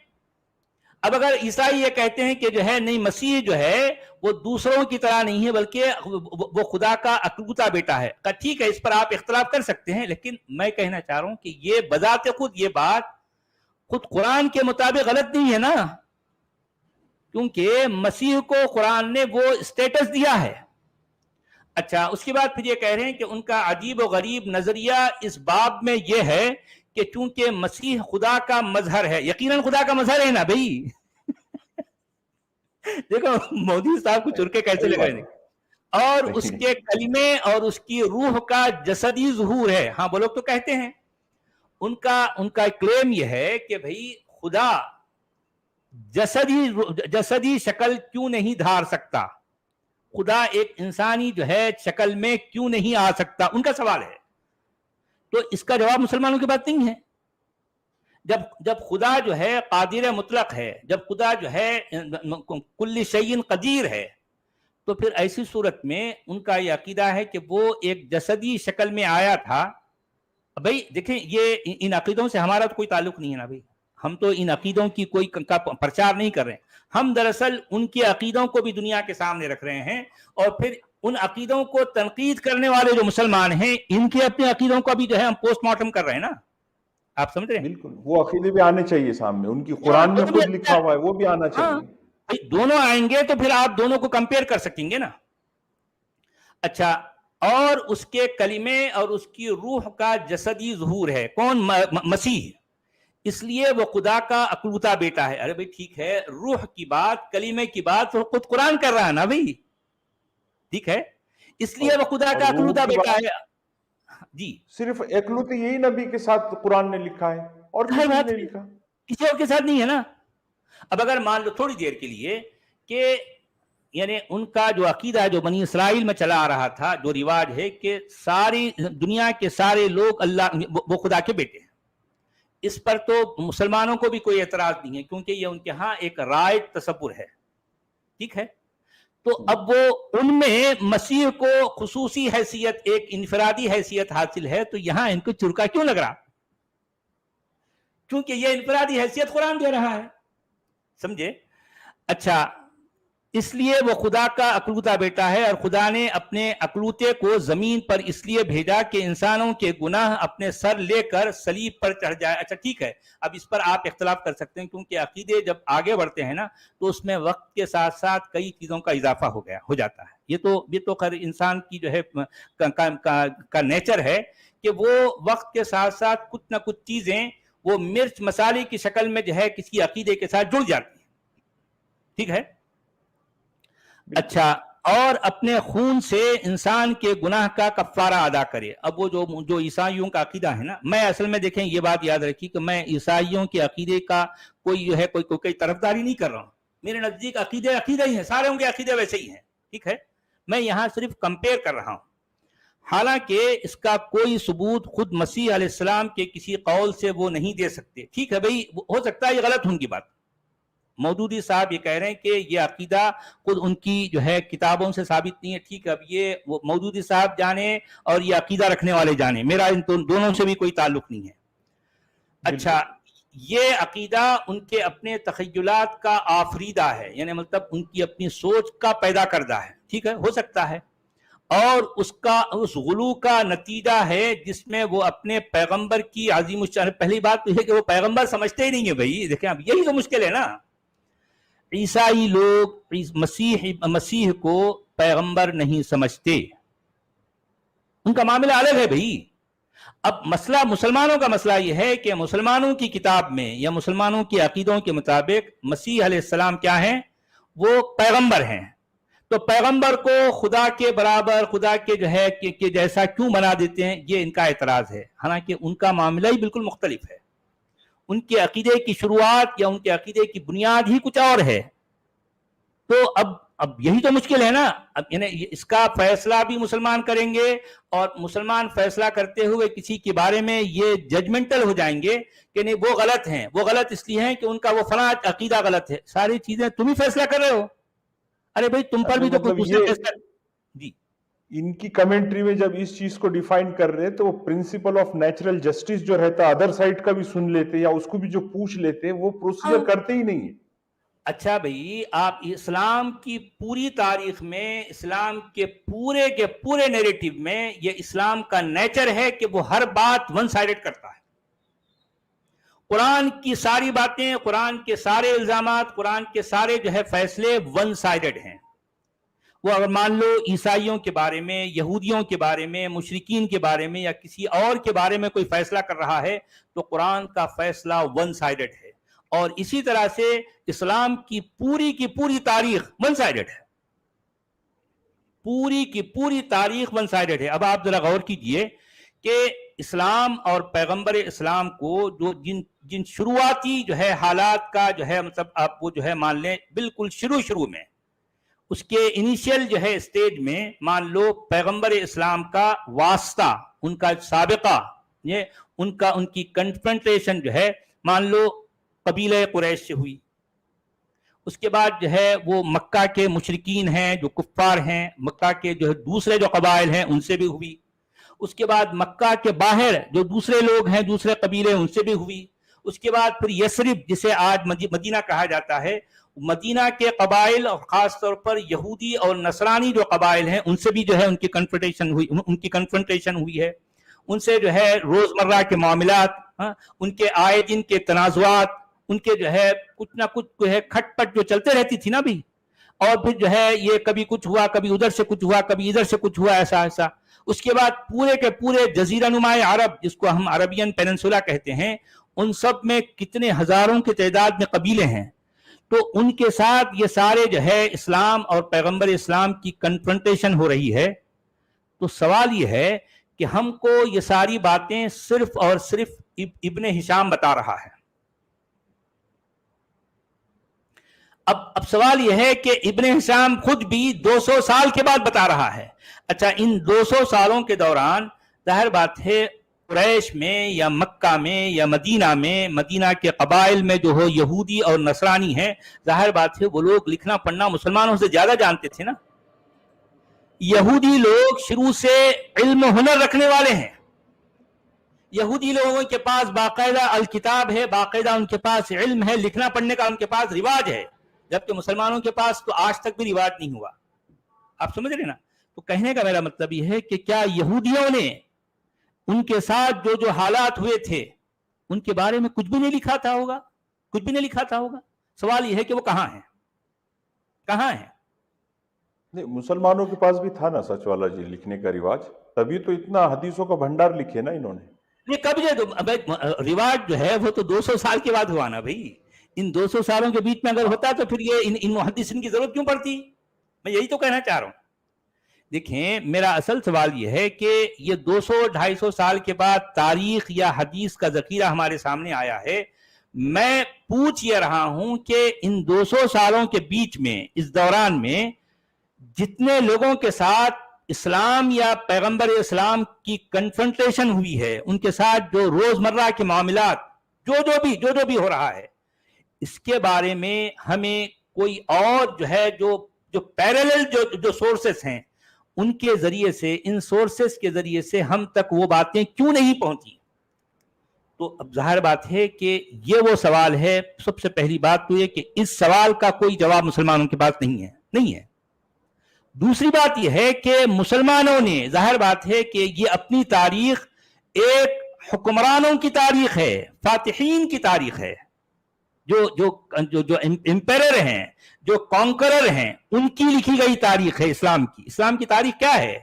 A: اب اگر عیسائی یہ کہتے ہیں کہ جو ہے نہیں مسیح جو ہے وہ دوسروں کی طرح نہیں ہے بلکہ وہ خدا کا اکلوتا بیٹا ہے، ٹھیک ہے اس پر آپ اختلاف کر سکتے ہیں، لیکن میں کہنا چاہ رہا ہوں کہ یہ بذات خود یہ بات خود قرآن کے مطابق غلط نہیں ہے نا. کیونکہ مسیح کو قرآن نے وہ اسٹیٹس دیا ہے. اچھا اس کے بعد پھر یہ کہہ رہے ہیں کہ ان کا عجیب و غریب نظریہ اس باب میں یہ ہے کہ چونکہ مسیح خدا کا مظہر ہے. یقیناً خدا کا مظہر ہے نا بھائی. دیکھو مودی صاحب کو چرکے کیسے لگ رہے ہیں، اور اس کے کلمے اور اس کی روح کا جسدی ظہور ہے. ہاں وہ لوگ تو کہتے ہیں، ان کا کلیم یہ ہے کہ بھئی خدا جسدی شکل کیوں نہیں دھار سکتا، خدا ایک انسانی جو ہے شکل میں کیوں نہیں آ سکتا، ان کا سوال ہے. تو اس کا جواب مسلمانوں کی بات نہیں ہے. جب خدا جو ہے قادر مطلق ہے، جب خدا جو ہے کل شیء قدیر ہے، تو پھر ایسی صورت میں ان کا یہ عقیدہ ہے کہ وہ ایک جسدی شکل میں آیا تھا. بھائی دیکھیں یہ ان عقیدوں سے ہمارا تو کوئی تعلق نہیں ہے نا بھائی، ہم تو ان عقیدوں کی کوئی پرچار نہیں کر رہے ہیں. ہم دراصل ان کے عقیدوں کو بھی دنیا کے سامنے رکھ رہے ہیں، اور پھر ان عقیدوں کو تنقید کرنے والے جو مسلمان ہیں ان کے اپنے عقیدوں کو بھی جو ہے ہم پوسٹ مارٹم کر رہے ہیں نا. آپ سمجھ رہے ہیں؟
B: بالکل وہ عقیدے بھی آنے چاہیے سامنے، ان کی قرآن میں خود لکھا ہوا ہے وہ بھی آنا چاہیے.
A: دونوں آئیں گے تو پھر آپ دونوں کو کمپیئر کر سکیں گے نا. اچھا اور اس کے کلمے اور اس کی روح کا جسدی ظہور ہے. کون؟ مسیح. اس لیے وہ خدا کا اکلوتا بیٹا ہے. ارے بھائی ٹھیک ہے، روح کی بات، کلمے کی بات تو خود قرآن کر رہا ہے نا بھائی، ٹھیک ہے، اس لیے وہ خدا کا اکلوتا بیٹا ہے. جی
B: صرف اکلوتے یہی نبی کے ساتھ قرآن نے لکھا ہے، اور کسی نے نہیں لکھا،
A: کسی اور کے ساتھ نہیں ہے نا. اب اگر مان لو تھوڑی دیر کے لیے کہ یعنی ان کا جو عقیدہ جو بنی اسرائیل میں چلا آ رہا تھا، جو رواج ہے کہ ساری دنیا کے سارے لوگ اللہ وہ خدا کے بیٹے ہیں، اس پر تو مسلمانوں کو بھی کوئی اعتراض نہیں ہے کیونکہ یہ ان کے ہاں ایک رائج تصور ہے، ٹھیک ہے. تو اب وہ ان میں مسیح کو خصوصی حیثیت، ایک انفرادی حیثیت حاصل ہے، تو یہاں ان کو چرکا کیوں لگ رہا؟ کیونکہ یہ انفرادی حیثیت قرآن دے رہا ہے، سمجھے. اچھا اس لیے وہ خدا کا اکلوتا بیٹا ہے، اور خدا نے اپنے اکلوتے کو زمین پر اس لیے بھیجا کہ انسانوں کے گناہ اپنے سر لے کر صلیب پر چڑھ جائے۔ اچھا ٹھیک ہے، اب اس پر آپ اختلاف کر سکتے ہیں، کیونکہ عقیدے جب آگے بڑھتے ہیں نا تو اس میں وقت کے ساتھ ساتھ کئی چیزوں کا اضافہ ہو جاتا ہے۔ یہ تو خیر انسان کی جو ہے کا نیچر ہے کہ وہ وقت کے ساتھ ساتھ کچھ نہ کچھ چیزیں وہ مرچ مسالے کی شکل میں جو ہے کسی عقیدے کے ساتھ جڑ جاتی ہیں، ٹھیک ہے۔ اچھا، اور اپنے خون سے انسان کے گناہ کا کفارہ ادا کرے۔ اب وہ جو عیسائیوں کا عقیدہ ہے نا، میں اصل میں دیکھیں یہ بات یاد رکھی کہ میں عیسائیوں کے عقیدے کا کوئی جو ہے کوئی طرفداری نہیں کر رہا ہوں۔ میرے نزدیک عقیدے ہی ہیں، سارے ان کے عقیدے ویسے ہی ہیں، ٹھیک ہے۔ میں یہاں صرف کمپیئر کر رہا ہوں، حالانکہ اس کا کوئی ثبوت خود مسیح علیہ السلام کے کسی قول سے وہ نہیں دے سکتے۔ ٹھیک ہے بھائی، ہو سکتا ہے یہ غلط ان کی بات، مودودی صاحب یہ کہہ رہے ہیں کہ یہ عقیدہ خود ان کی جو ہے کتابوں سے ثابت نہیں ہے۔ ٹھیک ہے، اب یہ مودودی صاحب جانے اور یہ عقیدہ رکھنے والے جانے، میرا ان دونوں سے بھی کوئی تعلق نہیں ہے۔ اچھا، یہ عقیدہ ان کے اپنے تخیلات کا آفریدہ ہے، یعنی مطلب ان کی اپنی سوچ کا پیدا کردہ ہے، ٹھیک ہے، ہو سکتا ہے، اور اس غلو کا نتیجہ ہے جس میں وہ اپنے پیغمبر کی عظیم الشان، پہلی بات تو ہے کہ وہ پیغمبر سمجھتے ہی نہیں ہے بھائی، دیکھیں اب یہی تو مشکل ہے نا۔ عیسائی لوگ مسیح کو پیغمبر نہیں سمجھتے، ان کا معاملہ الگ ہے بھائی۔ اب مسئلہ مسلمانوں کا مسئلہ یہ ہے کہ مسلمانوں کی کتاب میں یا مسلمانوں کے عقیدوں کے مطابق مسیح علیہ السلام کیا ہیں؟ وہ پیغمبر ہیں، تو پیغمبر کو خدا کے برابر، خدا کے جو ہے کہ جیسا کیوں بنا دیتے ہیں، یہ ان کا اعتراض ہے، حالانکہ ان کا معاملہ ہی بالکل مختلف ہے۔ ان کے عقیدے کی شروعات یا ان کے عقیدے کی بنیاد ہی کچھ اور ہے۔ تو اب یہی تو مشکل ہے نا، اب یعنی اس کا فیصلہ بھی مسلمان کریں گے، اور مسلمان فیصلہ کرتے ہوئے کسی کے بارے میں یہ ججمنٹل ہو جائیں گے کہ نہیں وہ غلط ہیں، وہ غلط اس لیے ہیں کہ ان کا وہ فلاں عقیدہ غلط ہے۔ ساری چیزیں تم ہی فیصلہ کر رہے ہو، ارے بھائی تم پر بھی تو کوئی دوسرا فیصلہ۔ جی،
B: ان کی کمنٹری میں جب اس چیز کو ڈیفائن کر رہے تو وہ پرنسپل آف نیچرل جسٹس جو رہتا ادر سائڈ کا بھی سن لیتے یا اس کو بھی جو پوچھ لیتے، وہ پروسیجر کرتے ہی نہیں ہے۔
A: اچھا بھائی، آپ اسلام کی پوری تاریخ میں، اسلام کے پورے نیریٹو میں یہ اسلام کا نیچر ہے کہ وہ ہر بات ون سائیڈڈ کرتا ہے۔ قرآن کی ساری باتیں، قرآن کے سارے الزامات، قرآن کے سارے جو ہے فیصلے ون سائیڈڈ ہیں۔ وہ اگر مان لو عیسائیوں کے بارے میں، یہودیوں کے بارے میں، مشرکین کے بارے میں یا کسی اور کے بارے میں کوئی فیصلہ کر رہا ہے تو قرآن کا فیصلہ ون سائیڈڈ ہے، اور اسی طرح سے اسلام کی پوری تاریخ ون سائیڈڈ ہے، پوری کی پوری تاریخ ون سائیڈڈ ہے۔ اب آپ ذرا غور کیجئے کہ اسلام اور پیغمبر اسلام کو جو جن شروعاتی جو ہے حالات کا جو ہے مطلب آپ وہ جو ہے مان لیں بالکل شروع میں اس کے انیشیل جو ہے اسٹیج میں مان لو پیغمبر اسلام کا واسطہ، ان کا سابقہ، یہ ان کی کنفرنٹیشن جو ہے مان لو قبیلہ قریش سے ہوئی، اس کے بعد جو ہے وہ مکہ کے مشرکین ہیں جو کفار ہیں، مکہ کے جو دوسرے جو قبائل ہیں ان سے بھی ہوئی، اس کے بعد مکہ کے باہر جو دوسرے لوگ ہیں، دوسرے قبیلے، ان سے بھی ہوئی، اس کے بعد پھر یثرب جسے آج مدینہ کہا جاتا ہے، مدینہ کے قبائل اور خاص طور پر یہودی اور نصرانی جو قبائل ہیں ان سے بھی جو ہے ان کی کنفرنٹیشن ہوئی ہے، ان سے جو ہے روزمرہ کے معاملات، ان کے آئے دن کے تنازعات، ان کے جو ہے کچھ نہ کچھ جو ہے کھٹ پٹ جو چلتے رہتی تھی نا بھی، اور پھر جو ہے یہ کبھی کچھ ہوا، کبھی ادھر سے کچھ ہوا، کبھی ادھر سے کچھ ہوا، ایسا۔ اس کے بعد پورے کے پورے جزیرہ نما عرب جس کو ہم عربین پیننسولا کہتے ہیں، ان سب میں کتنے ہزاروں کی تعداد میں قبیلے ہیں، تو ان کے ساتھ یہ سارے جو ہے اسلام اور پیغمبر اسلام کی کنفرنٹیشن ہو رہی ہے۔ تو سوال یہ ہے کہ ہم کو یہ ساری باتیں صرف اور صرف ابن ہشام بتا رہا ہے۔ اب سوال یہ ہے کہ ابن ہشام خود بھی 200 سال کے بعد بتا رہا ہے۔ اچھا، ان 200 سالوں کے دوران ظاہر بات ہے قریش میں یا مکہ میں یا مدینہ کے قبائل میں جو ہو یہودی اور نصرانی ہیں، ظاہر بات ہے وہ لوگ لکھنا پڑھنا مسلمانوں سے زیادہ جانتے تھے نا۔ یہودی لوگ شروع سے علم و ہنر رکھنے والے ہیں، یہودی لوگوں کے پاس باقاعدہ الکتاب ہے، باقاعدہ ان کے پاس علم ہے، لکھنا پڑھنے کا ان کے پاس رواج ہے، جبکہ مسلمانوں کے پاس تو آج تک بھی رواج نہیں ہوا. آپ سمجھ رہے نا؟ تو کہنے کا میرا مطلب یہ ہے کہ کیا یہودیوں نے ان کے ساتھ جو حالات ہوئے تھے ان کے بارے میں کچھ بھی نہیں لکھا تھا ہوگا؟ کچھ بھی نہیں لکھا تھا ہوگا. سوال یہ ہے کہ وہ کہاں ہیں؟ کہاں ہیں؟
B: نہیں، مسلمانوں کے پاس بھی تھا نا سچ والا جی لکھنے کا رواج، تبھی تو اتنا حدیثوں کا بھنڈار لکھے نا انہوں نے.
A: یہ کب رواج جو ہے وہ تو 200 سال کے بعد ہوا نا بھائی. ان 200 سالوں کے بیچ میں اگر ہوتا تو پھر یہ ان محدثین کی ضرورت کیوں پڑتی؟ میں یہی تو کہنا چاہ رہا ہوں. دیکھیں، میرا اصل سوال یہ ہے کہ یہ 200-250 سال کے بعد تاریخ یا حدیث کا ذخیرہ ہمارے سامنے آیا ہے. میں پوچھ یہ رہا ہوں کہ ان 200 سالوں کے بیچ میں، اس دوران میں جتنے لوگوں کے ساتھ اسلام یا پیغمبر اسلام کی کنفرنٹیشن ہوئی ہے، ان کے ساتھ جو روزمرہ کے معاملات جو بھی ہو رہا ہے، اس کے بارے میں ہمیں کوئی اور جو پیرالل جو سورسز ہیں ان کے ذریعے سے، ان سورسز کے ذریعے سے ہم تک وہ باتیں کیوں نہیں پہنچی؟ تو اب ظاہر بات ہے کہ یہ وہ سوال ہے. سب سے پہلی بات تو یہ کہ اس سوال کا کوئی جواب مسلمانوں کے پاس نہیں ہے. دوسری بات یہ ہے کہ مسلمانوں نے، ظاہر بات ہے کہ یہ اپنی تاریخ ایک حکمرانوں کی تاریخ ہے، فاتحین کی تاریخ ہے، جو امپیرر ہیں، جو کانکرر ہیں، ان کی لکھی گئی تاریخ ہے اسلام کی. اسلام کی تاریخ کیا ہے؟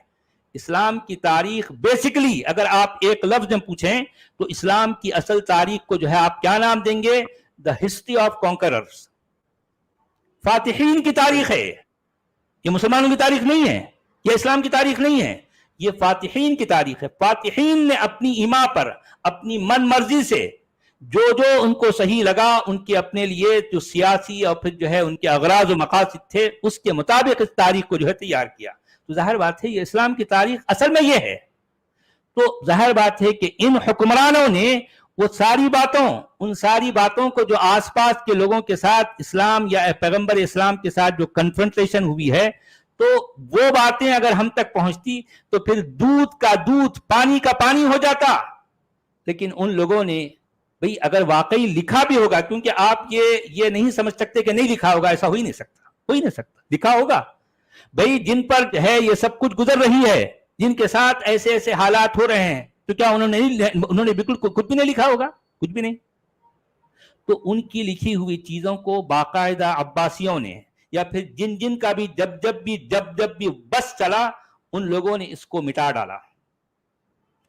A: اسلام کی تاریخ بیسیکلی اگر آپ ایک لفظ میں پوچھیں تو اسلام کی اصل تاریخ کو جو ہے آپ کیا نام دیں گے؟ The history of کانکررز. فاتحین کی تاریخ ہے یہ، مسلمانوں کی تاریخ نہیں ہے، یہ اسلام کی تاریخ نہیں ہے، یہ فاتحین کی تاریخ ہے. فاتحین نے اپنی ایما پر، اپنی من مرضی سے جو ان کو صحیح لگا، ان کے اپنے لیے جو سیاسی اور پھر جو ہے ان کے اغراض و مقاصد تھے، اس کے مطابق اس تاریخ کو جو ہے تیار کیا. تو ظاہر بات ہے یہ اسلام کی تاریخ اصل میں یہ ہے. تو ظاہر بات ہے کہ ان حکمرانوں نے وہ ان ساری باتوں کو جو آس پاس کے لوگوں کے ساتھ اسلام یا پیغمبر اسلام کے ساتھ جو کنفرنٹیشن ہوئی ہے، تو وہ باتیں اگر ہم تک پہنچتی تو پھر دودھ کا دودھ، پانی کا پانی ہو جاتا. لیکن ان لوگوں نے، بھئی اگر واقعی لکھا بھی ہوگا، کیونکہ آپ یہ نہیں سمجھ سکتے کہ نہیں لکھا ہوگا، ایسا ہو ہی نہیں سکتا. لکھا ہوگا بھئی، جن پر ہے یہ سب کچھ گزر رہی ہے، جن کے ساتھ ایسے ایسے حالات ہو رہے ہیں، تو کیا انہوں نے بالکل کچھ بھی نہیں لکھا ہوگا؟ کچھ بھی نہیں. تو ان کی لکھی ہوئی چیزوں کو باقاعدہ عباسیوں نے، یا پھر جن کا بھی جب بھی بس چلا، ان لوگوں نے اس کو مٹا ڈالا،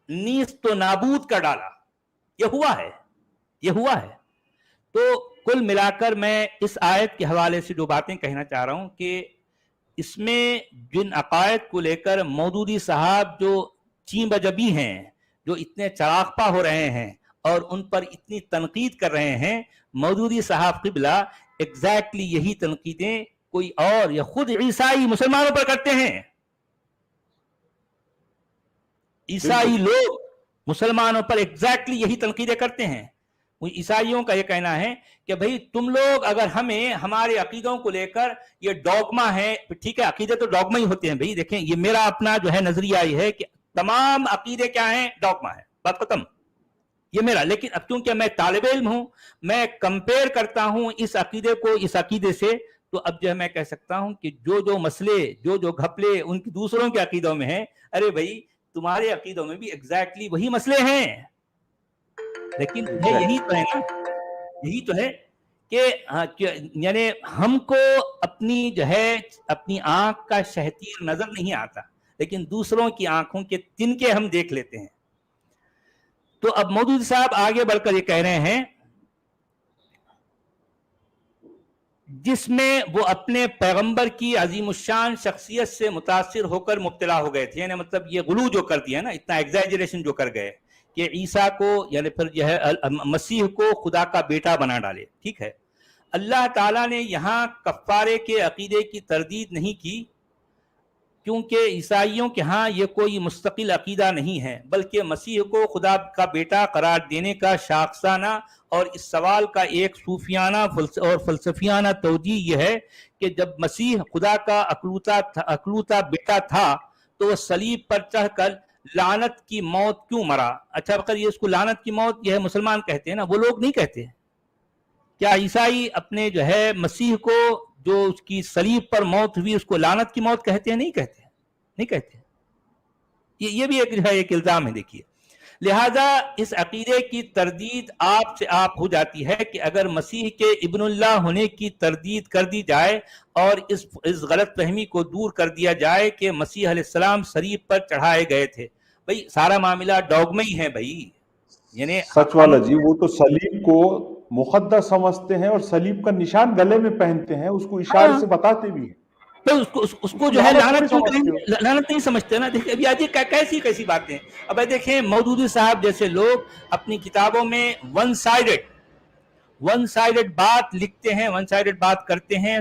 A: نیست و نابود کر ڈالا. یہ ہوا ہے. تو کل ملا کر میں اس آیت کے حوالے سے جو باتیں کہنا چاہ رہا ہوں کہ اس میں جن عقائد کو لے کر مودودی صاحب جو چین بجبی ہیں، جو اتنے چراغپا ہو رہے ہیں اور ان پر اتنی تنقید کر رہے ہیں، مودودی صاحب قبلہ ایگزیکٹلی یہی تنقیدیں کوئی اور یا خود عیسائی مسلمانوں پر کرتے ہیں. عیسائی لوگ مسلمانوں پر ایگزیکٹلی یہی تنقیدیں کرتے ہیں. عیسائیوں کا یہ کہنا ہے کہ بھئی تم لوگ اگر ہمارے عقیدوں کو لے کر یہ ڈوگما ہے، ٹھیک ہے، عقیدے تو ڈوگما ہی ہوتے ہیں بھئی. دیکھیں، یہ میرا اپنا جو ہے نظریہ یہ ہے کہ تمام عقیدے کیا ہیں؟ ڈوگما ہے، بات ختم. یہ میرا، لیکن اب کیونکہ میں طالب علم ہوں، میں کمپیئر کرتا ہوں اس عقیدے کو اس عقیدے سے، تو اب جو ہے میں کہہ سکتا ہوں کہ جو مسئلے، جو گھپلے ان کی دوسروں کے عقیدوں میں ہیں، ارے بھئی تمہارے عقیدوں میں بھی ایگزیکٹلی وہی مسئلے ہیں. لیکن یہی تو ہے کہ یعنی ہم کو اپنی جو ہے اپنی آنکھ کا شہتیر نظر نہیں آتا، لیکن دوسروں کی آنکھوں کے تنکے ہم دیکھ لیتے ہیں. تو اب مودودی صاحب آگے بڑھ کر یہ کہہ رہے ہیں، جس میں وہ اپنے پیغمبر کی عظیم الشان شخصیت سے متاثر ہو کر مبتلا ہو گئے تھے. یعنی مطلب یہ غلو جو کر دیا نا، اتنا ایگزیجریشن جو کر گئے کہ عیسیٰ کو، یعنی پھر جو ہے مسیح کو خدا کا بیٹا بنا ڈالے. ٹھیک ہے، اللہ تعالیٰ نے یہاں کفارے کے عقیدے کی تردید نہیں کی، کیونکہ عیسائیوں کے ہاں یہ کوئی مستقل عقیدہ نہیں ہے، بلکہ مسیح کو خدا کا بیٹا قرار دینے کا شاخسانہ اور اس سوال کا ایک صوفیانہ اور فلسفیانہ توجیہ یہ ہے کہ جب مسیح خدا کا اکلوتا بیٹا تھا تو وہ صلیب پر چڑھ کر لعنت کی موت کیوں مرا؟ اچھا، اگر یہ اس کو لعنت کی موت یہ ہے مسلمان کہتے ہیں نا، وہ لوگ نہیں کہتے. کیا عیسائی اپنے جو ہے مسیح کو جو اس کی صلیب پر موت ہوئی اس کو لعنت کی موت کہتے ہیں؟ نہیں کہتے، نہیں کہتے. یہ بھی ایک جو ہے ایک الزام ہے. دیکھیے لہذا اس عقیدے کی تردید آپ سے آپ ہو جاتی ہے کہ اگر مسیح کے ابن اللہ ہونے کی تردید کر دی جائے اور اس غلط فہمی کو دور کر دیا جائے کہ مسیح علیہ السلام صلیب پر چڑھائے گئے تھے. بھئی سارا معاملہ ڈوگما ہی ہے بھئی. یعنی
B: سچ والا جی وہ تو صلیب کو مقدس سمجھتے ہیں اور صلیب کا نشان گلے میں پہنتے ہیں، اس کو اشارے سے بتاتے بھی ہیں.
A: اس کو جو ہے
B: لعنت تھوڑی
A: لعنت
B: سمجھتے ہو.
A: لعنت نہیں سمجھتے نا. دیکھیں ابھی آج کیسی باتیں. اب دیکھیں مودودی صاحب جیسے لوگ اپنی کتابوں میں ون سائیڈڈ بات لکھتے ہیں، ون سائیڈڈ بات کرتے ہیں.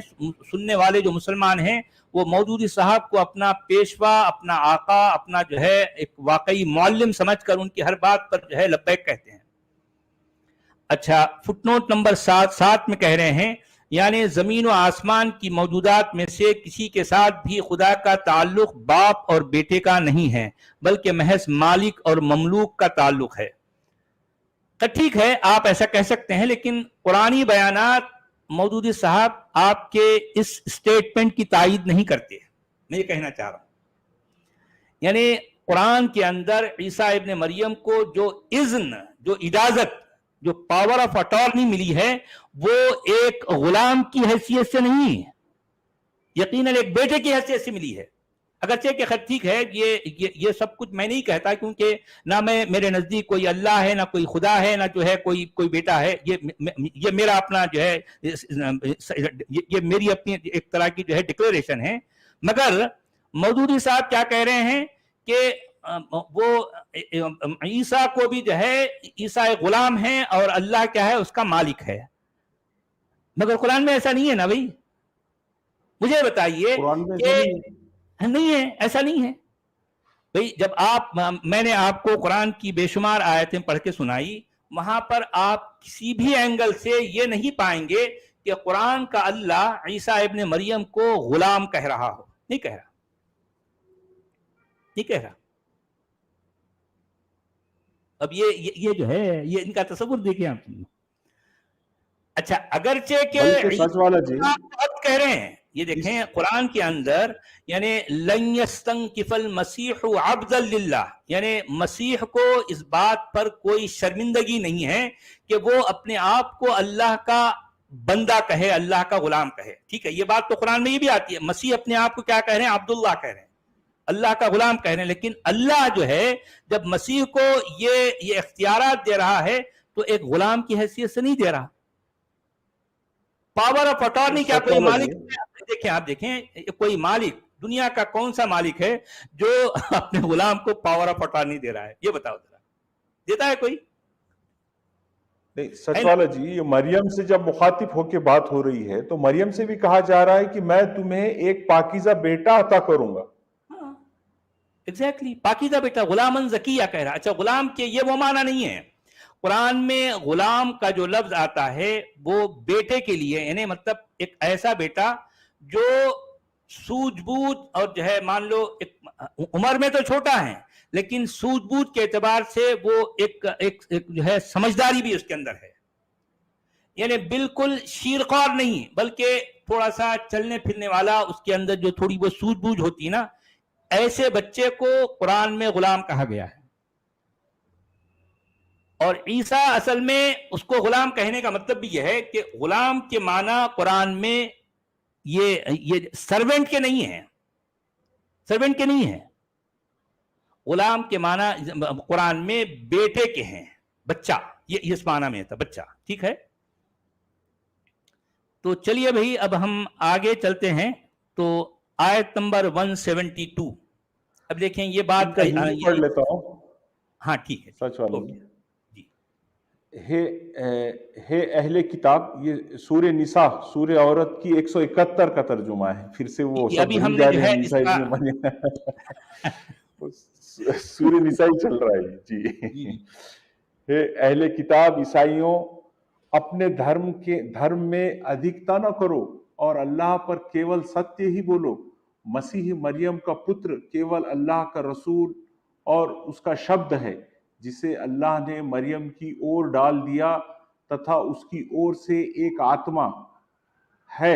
A: سننے والے جو مسلمان ہیں وہ مودودی صاحب کو اپنا پیشوا، اپنا آقا، اپنا جو ہے ایک واقعی معلم سمجھ کر ان کی ہر بات پر جو ہے لبیک کہتے ہیں. اچھا فٹ نوٹ نمبر 7 میں کہہ رہے ہیں یعنی زمین و آسمان کی موجودات میں سے کسی کے ساتھ بھی خدا کا تعلق باپ اور بیٹے کا نہیں ہے بلکہ محض مالک اور مملوک کا تعلق ہے. تو ٹھیک ہے آپ ایسا کہہ سکتے ہیں، لیکن قرآنی بیانات مودودی صاحب آپ کے اس سٹیٹمنٹ کی تائید نہیں کرتے. میں یہ کہنا چاہ رہا ہوں یعنی قرآن کے اندر عیسیٰ ابن مریم کو جو اذن، جو اجازت، جو پاور آف اٹارنی ملی ہے وہ ایک غلام کی حیثیت سے نہیں، یقیناً ایک بیٹے کی حیثیت سے ملی ہے. اگرچہ کہ خط ٹھیک ہے یہ سب کچھ میں نہیں کہتا، کیونکہ نہ میرے نزدیک کوئی اللہ ہے، نہ کوئی خدا ہے، نہ جو ہے کوئی بیٹا ہے. یہ میرا اپنا جو ہے یہ میری اپنی ایک طرح کی جو ہے ڈکلیریشن ہے. مگر مودودی صاحب کیا کہہ رہے ہیں کہ وہ عیسیٰ کو بھی جو ہے عیسیٰ غلام ہے اور اللہ کیا ہے اس کا مالک ہے. مگر قرآن میں ایسا نہیں ہے نا بھائی. مجھے بتائیے کہ نہیں ہے، ایسا نہیں ہے بھائی. جب میں نے آپ کو قرآن کی بے شمار آیتیں پڑھ کے سنائی، وہاں پر آپ کسی بھی اینگل سے یہ نہیں پائیں گے کہ قرآن کا اللہ عیسیٰ ابن مریم کو غلام کہہ رہا ہو. نہیں کہہ رہا، نہیں کہہ رہا. اب یہ جو ہے یہ ان کا تصور دیکھیں آپ. اچھا اگرچہ کہ
B: سچ والا جی
A: کہہ رہے ہیں، یہ دیکھیں قرآن کے اندر یعنی لن یستنکف المسیح عبدا للہ، یعنی مسیح کو اس بات پر کوئی شرمندگی نہیں ہے کہ وہ اپنے آپ کو اللہ کا بندہ کہے، اللہ کا غلام کہے. ٹھیک ہے، یہ بات تو قرآن میں یہ بھی آتی ہے. مسیح اپنے آپ کو کیا کہہ رہے ہیں؟ عبداللہ کہہ رہے ہیں، اللہ کا غلام کہہ رہے ہیں. لیکن اللہ جو ہے جب مسیح کو یہ اختیارات دے رہا ہے تو ایک غلام کی حیثیت سے نہیں دے رہا. پاور آف اٹارنی کیا کوئی مالک دیکھیں، آپ دیکھیں کوئی مالک دنیا کا کون سا مالک ہے جو اپنے غلام کو پاور آف اٹارنی دے رہا ہے؟ یہ بتاؤ ذرا، دیتا ہے کوئی؟
B: نہیں. سچ والا جی یہ مریم سے جب مخاطب ہو کے بات ہو رہی ہے تو مریم سے بھی کہا جا رہا ہے کہ میں تمہیں ایک پاکیزہ بیٹا عطا کروں گا.
A: ایگزیکٹلی، پاکیزہ بیٹا، غلامن زکیہ کہہ رہا. اچھا غلام کے یہ وہ معنی نہیں ہے. قرآن میں غلام کا جو لفظ آتا ہے وہ بیٹے کے لیے، یعنی مطلب ایک ایسا بیٹا جو سوجھ بوجھ اور جو ہے مان لو عمر میں تو چھوٹا ہے لیکن سوجھ بوجھ کے اعتبار سے وہ ایک جو ہے سمجھداری بھی اس کے اندر ہے. یعنی بالکل شیرخوار نہیں بلکہ تھوڑا سا چلنے پھرنے والا، اس کے اندر جو تھوڑی وہ سوجھ بوجھ ہوتی ہے نا، ایسے بچے کو قرآن میں غلام کہا گیا ہے. اور عیسیٰ اصل میں اس کو غلام کہنے کا مطلب بھی یہ ہے کہ غلام کے معنی قرآن میں یہ سرونٹ کے نہیں ہیں، سرونٹ کے نہیں ہیں. غلام کے معنی قرآن میں بیٹے کے ہیں، بچہ، یہ اس معنی میں تھا بچہ. ٹھیک ہے، تو چلیے بھائی اب ہم آگے چلتے ہیں. تو آیت نمبر 172. اب دیکھیں یہ بات
B: پڑھ لیتا ہوں.
A: ہاں ٹھیک ہے.
B: سچ والا ہے اہل کتاب، یہ سورہ نساء، سورہ عورت کی 171 کا ترجمہ ہے. پھر سے وہ سب بھول جا رہے ہیں نساء ابن مریم. سورہ نساء ہی چل رہا ہے جی. ہے اہل کتاب عیسائیوں، اپنے دھرم میں ادھکتا نہ کرو اور اللہ پر کیول ستیہ ہی بولو. مسیح مریم کا پتر کیول اللہ کا رسول اور اس کا شبد ہے جسے اللہ نے مریم کی اور ڈال دیا تتھا اس کی اور سے ایک آتما ہے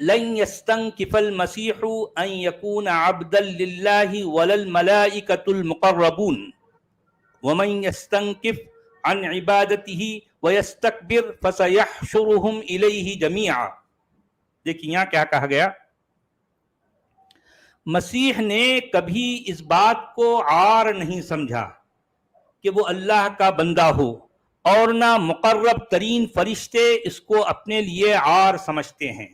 A: لن يستنكف المسيح ان يكون عبدا لله ولا الملائكة المقربون ومن يستنكف عن عبادته ويستكبر فسيحشرهم إليه جميعا. دیکھیں یہاں کیا کہا گیا، مسیح نے کبھی اس بات کو عار نہیں سمجھا کہ وہ اللہ کا بندہ ہو، اور نہ مقرب ترین فرشتے اس کو اپنے لیے عار سمجھتے ہیں.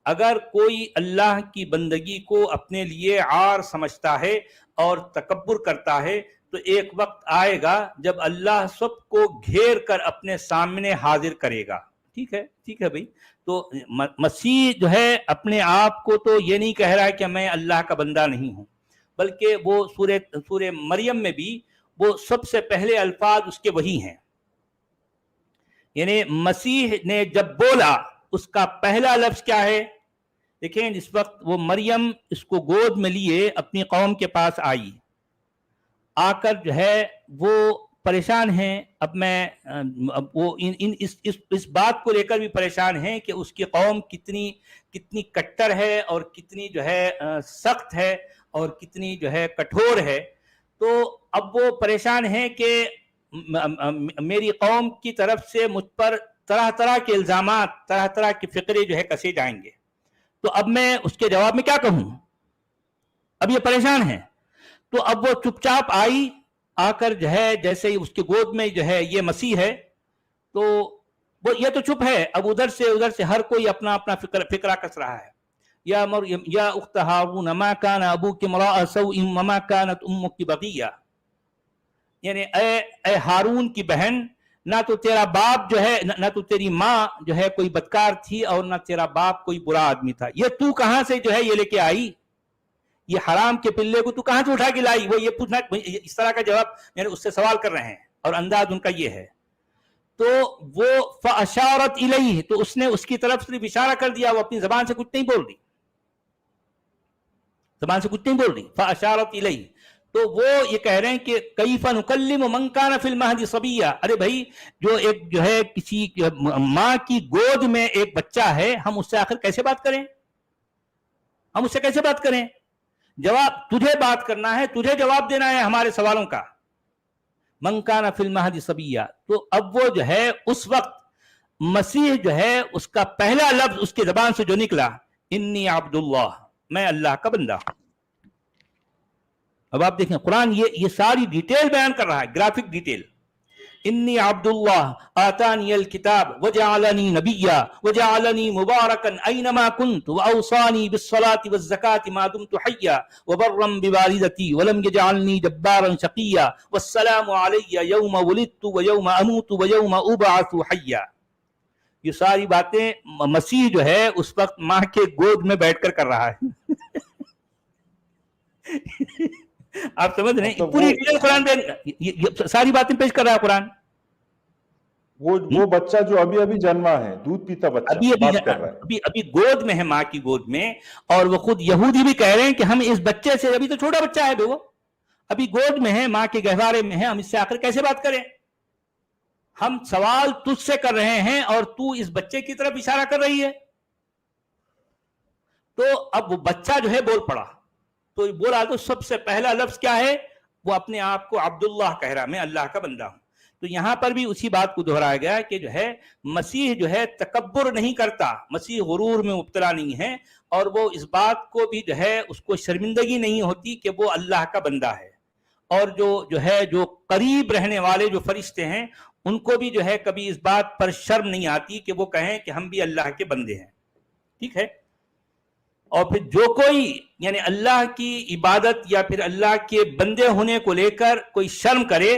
A: اگر کوئی اللہ کی بندگی کو اپنے لیے عار سمجھتا ہے اور تکبر کرتا ہے تو ایک وقت آئے گا جب اللہ سب کو گھیر کر اپنے سامنے حاضر کرے گا. ٹھیک ہے بھائی. تو مسیح جو ہے اپنے آپ کو تو یہ نہیں کہہ رہا ہے کہ میں اللہ کا بندہ نہیں ہوں، بلکہ وہ سورہ مریم میں بھی وہ سب سے پہلے الفاظ اس کے وہی ہیں. یعنی مسیح نے جب بولا اس کا پہلا لفظ کیا ہے؟ دیکھیں اس وقت وہ مریم اس کو گود میں لیے اپنی قوم کے پاس آئی، آ کر جو ہے وہ پریشان ہیں. اب میں وہ اس بات کو لے کر بھی پریشان ہیں کہ اس کی قوم کتنی کٹر ہے اور کتنی جو ہے سخت ہے اور کتنی جو ہے کٹھور ہے. تو اب وہ پریشان ہیں کہ میری قوم کی طرف سے مجھ پر طرح طرح کے الزامات، طرح طرح کے فقرے جو ہے کسے جائیں گے. تو اب میں اس کے جواب میں کیا کہوں؟ اب یہ پریشان ہیں. تو اب وہ چپ چاپ آئی، آ کر جو ہے جیسے اس کے گود میں جو ہے یہ مسیح ہے، تو وہ یہ تو چپ ہے. اب ادھر سے ہر کوئی اپنا اپنا فکرہ کس رہا ہے. یا مریم یا اخت ہارون ما کان ابوک امرأ سوء وما کانت امک بغیہ، یعنی اے ہارون کی بہن، نہ تو تیرا باپ جو ہے، نہ تو تیری ماں جو ہے کوئی بدکار تھی اور نہ تیرا باپ کوئی برا آدمی تھا. یہ تو کہاں سے جو ہے یہ لے کے آئی؟ یہ حرام کے پلے کو تو کہاں سے اٹھا کے لائی؟ وہ یہ پوچھنا، اس طرح کا جواب یعنی اس سے سوال کر رہے ہیں اور انداز ان کا یہ ہے. تو وہ فاشارت الیہ، تو اس نے اس کی طرف صرف اشارہ کر دیا، وہ اپنی زبان سے کچھ نہیں بول رہی، فاشارت الیہ. تو وہ یہ کہہ رہے ہیں کہ کیف نکلم من کان فی المہد صبیا. ارے بھائی، جو ایک جو ہے کسی ماں کی گود میں ایک بچہ ہے، ہم اس سے آخر کیسے بات کریں؟ ہم اس سے کیسے بات کریں؟ جواب تجھے بات کرنا ہے، تجھے جواب دینا ہے ہمارے سوالوں کا. من کان فی المہد صبیا. تو اب وہ جو ہے اس وقت مسیح جو ہے اس کا پہلا لفظ اس کی زبان سے جو نکلا، انی عبد اللہ، میں اللہ کا بندہ ہوں. اب آپ دیکھیں قرآن یہ ساری ڈیٹیل بیان کر رہا ہے، گرافک ڈیٹیل. انی عبد اللہ آتانی الکتاب وجعلنی نبیا وجعلنی مبارکا اینما کنت واوصانی بالصلاة والزکاة ما دمت حیا وبرا بوالدتی ولم یجعلنی جبارا شقیا والسلام علی یوم ولدت ویوم اموت ویوم ابعث حیا. یہ ساری باتیں مسیح جو ہے اس وقت ماں کے گود میں بیٹھ کر کر رہا ہے. آپ سمجھ رہے ہیں؟ پوری ڈیٹیل قرآن ساری باتیں پیش کر رہا ہے قرآن.
B: وہ بچہ جو ابھی ابھی جنما ہے، دودھ پیتا بچہ بات کر رہا ہے،
A: ابھی گود میں ہے، ماں کی گود میں. اور وہ خود یہودی بھی کہہ رہے ہیں کہ ہم اس بچے سے، ابھی تو چھوٹا بچہ ہے وہ ابھی گود میں ہے، ماں کے گہوارے میں ہے، ہم اس سے آخر کیسے بات کریں؟ ہم سوال تجھ سے کر رہے ہیں اور تو اس بچے کی طرف اشارہ کر رہی ہے. تو اب وہ بچہ جو ہے بول پڑا. تو بولا تو سب سے پہلا لفظ کیا ہے؟ وہ اپنے آپ کو عبداللہ کہہ رہا، میں اللہ کا بندہ ہوں. تو یہاں پر بھی اسی بات کو دہرایا گیا کہ جو ہے مسیح جو ہے تکبر نہیں کرتا، مسیح غرور میں مبتلا نہیں ہے، اور وہ اس بات کو بھی جو ہے اس کو شرمندگی نہیں ہوتی کہ وہ اللہ کا بندہ ہے. اور جو قریب رہنے والے جو فرشتے ہیں ان کو بھی جو ہے کبھی اس بات پر شرم نہیں آتی کہ وہ کہیں کہ ہم بھی اللہ کے بندے ہیں. ٹھیک ہے. اور پھر جو کوئی یعنی اللہ کی عبادت یا پھر اللہ کے بندے ہونے کو لے کر کوئی شرم کرے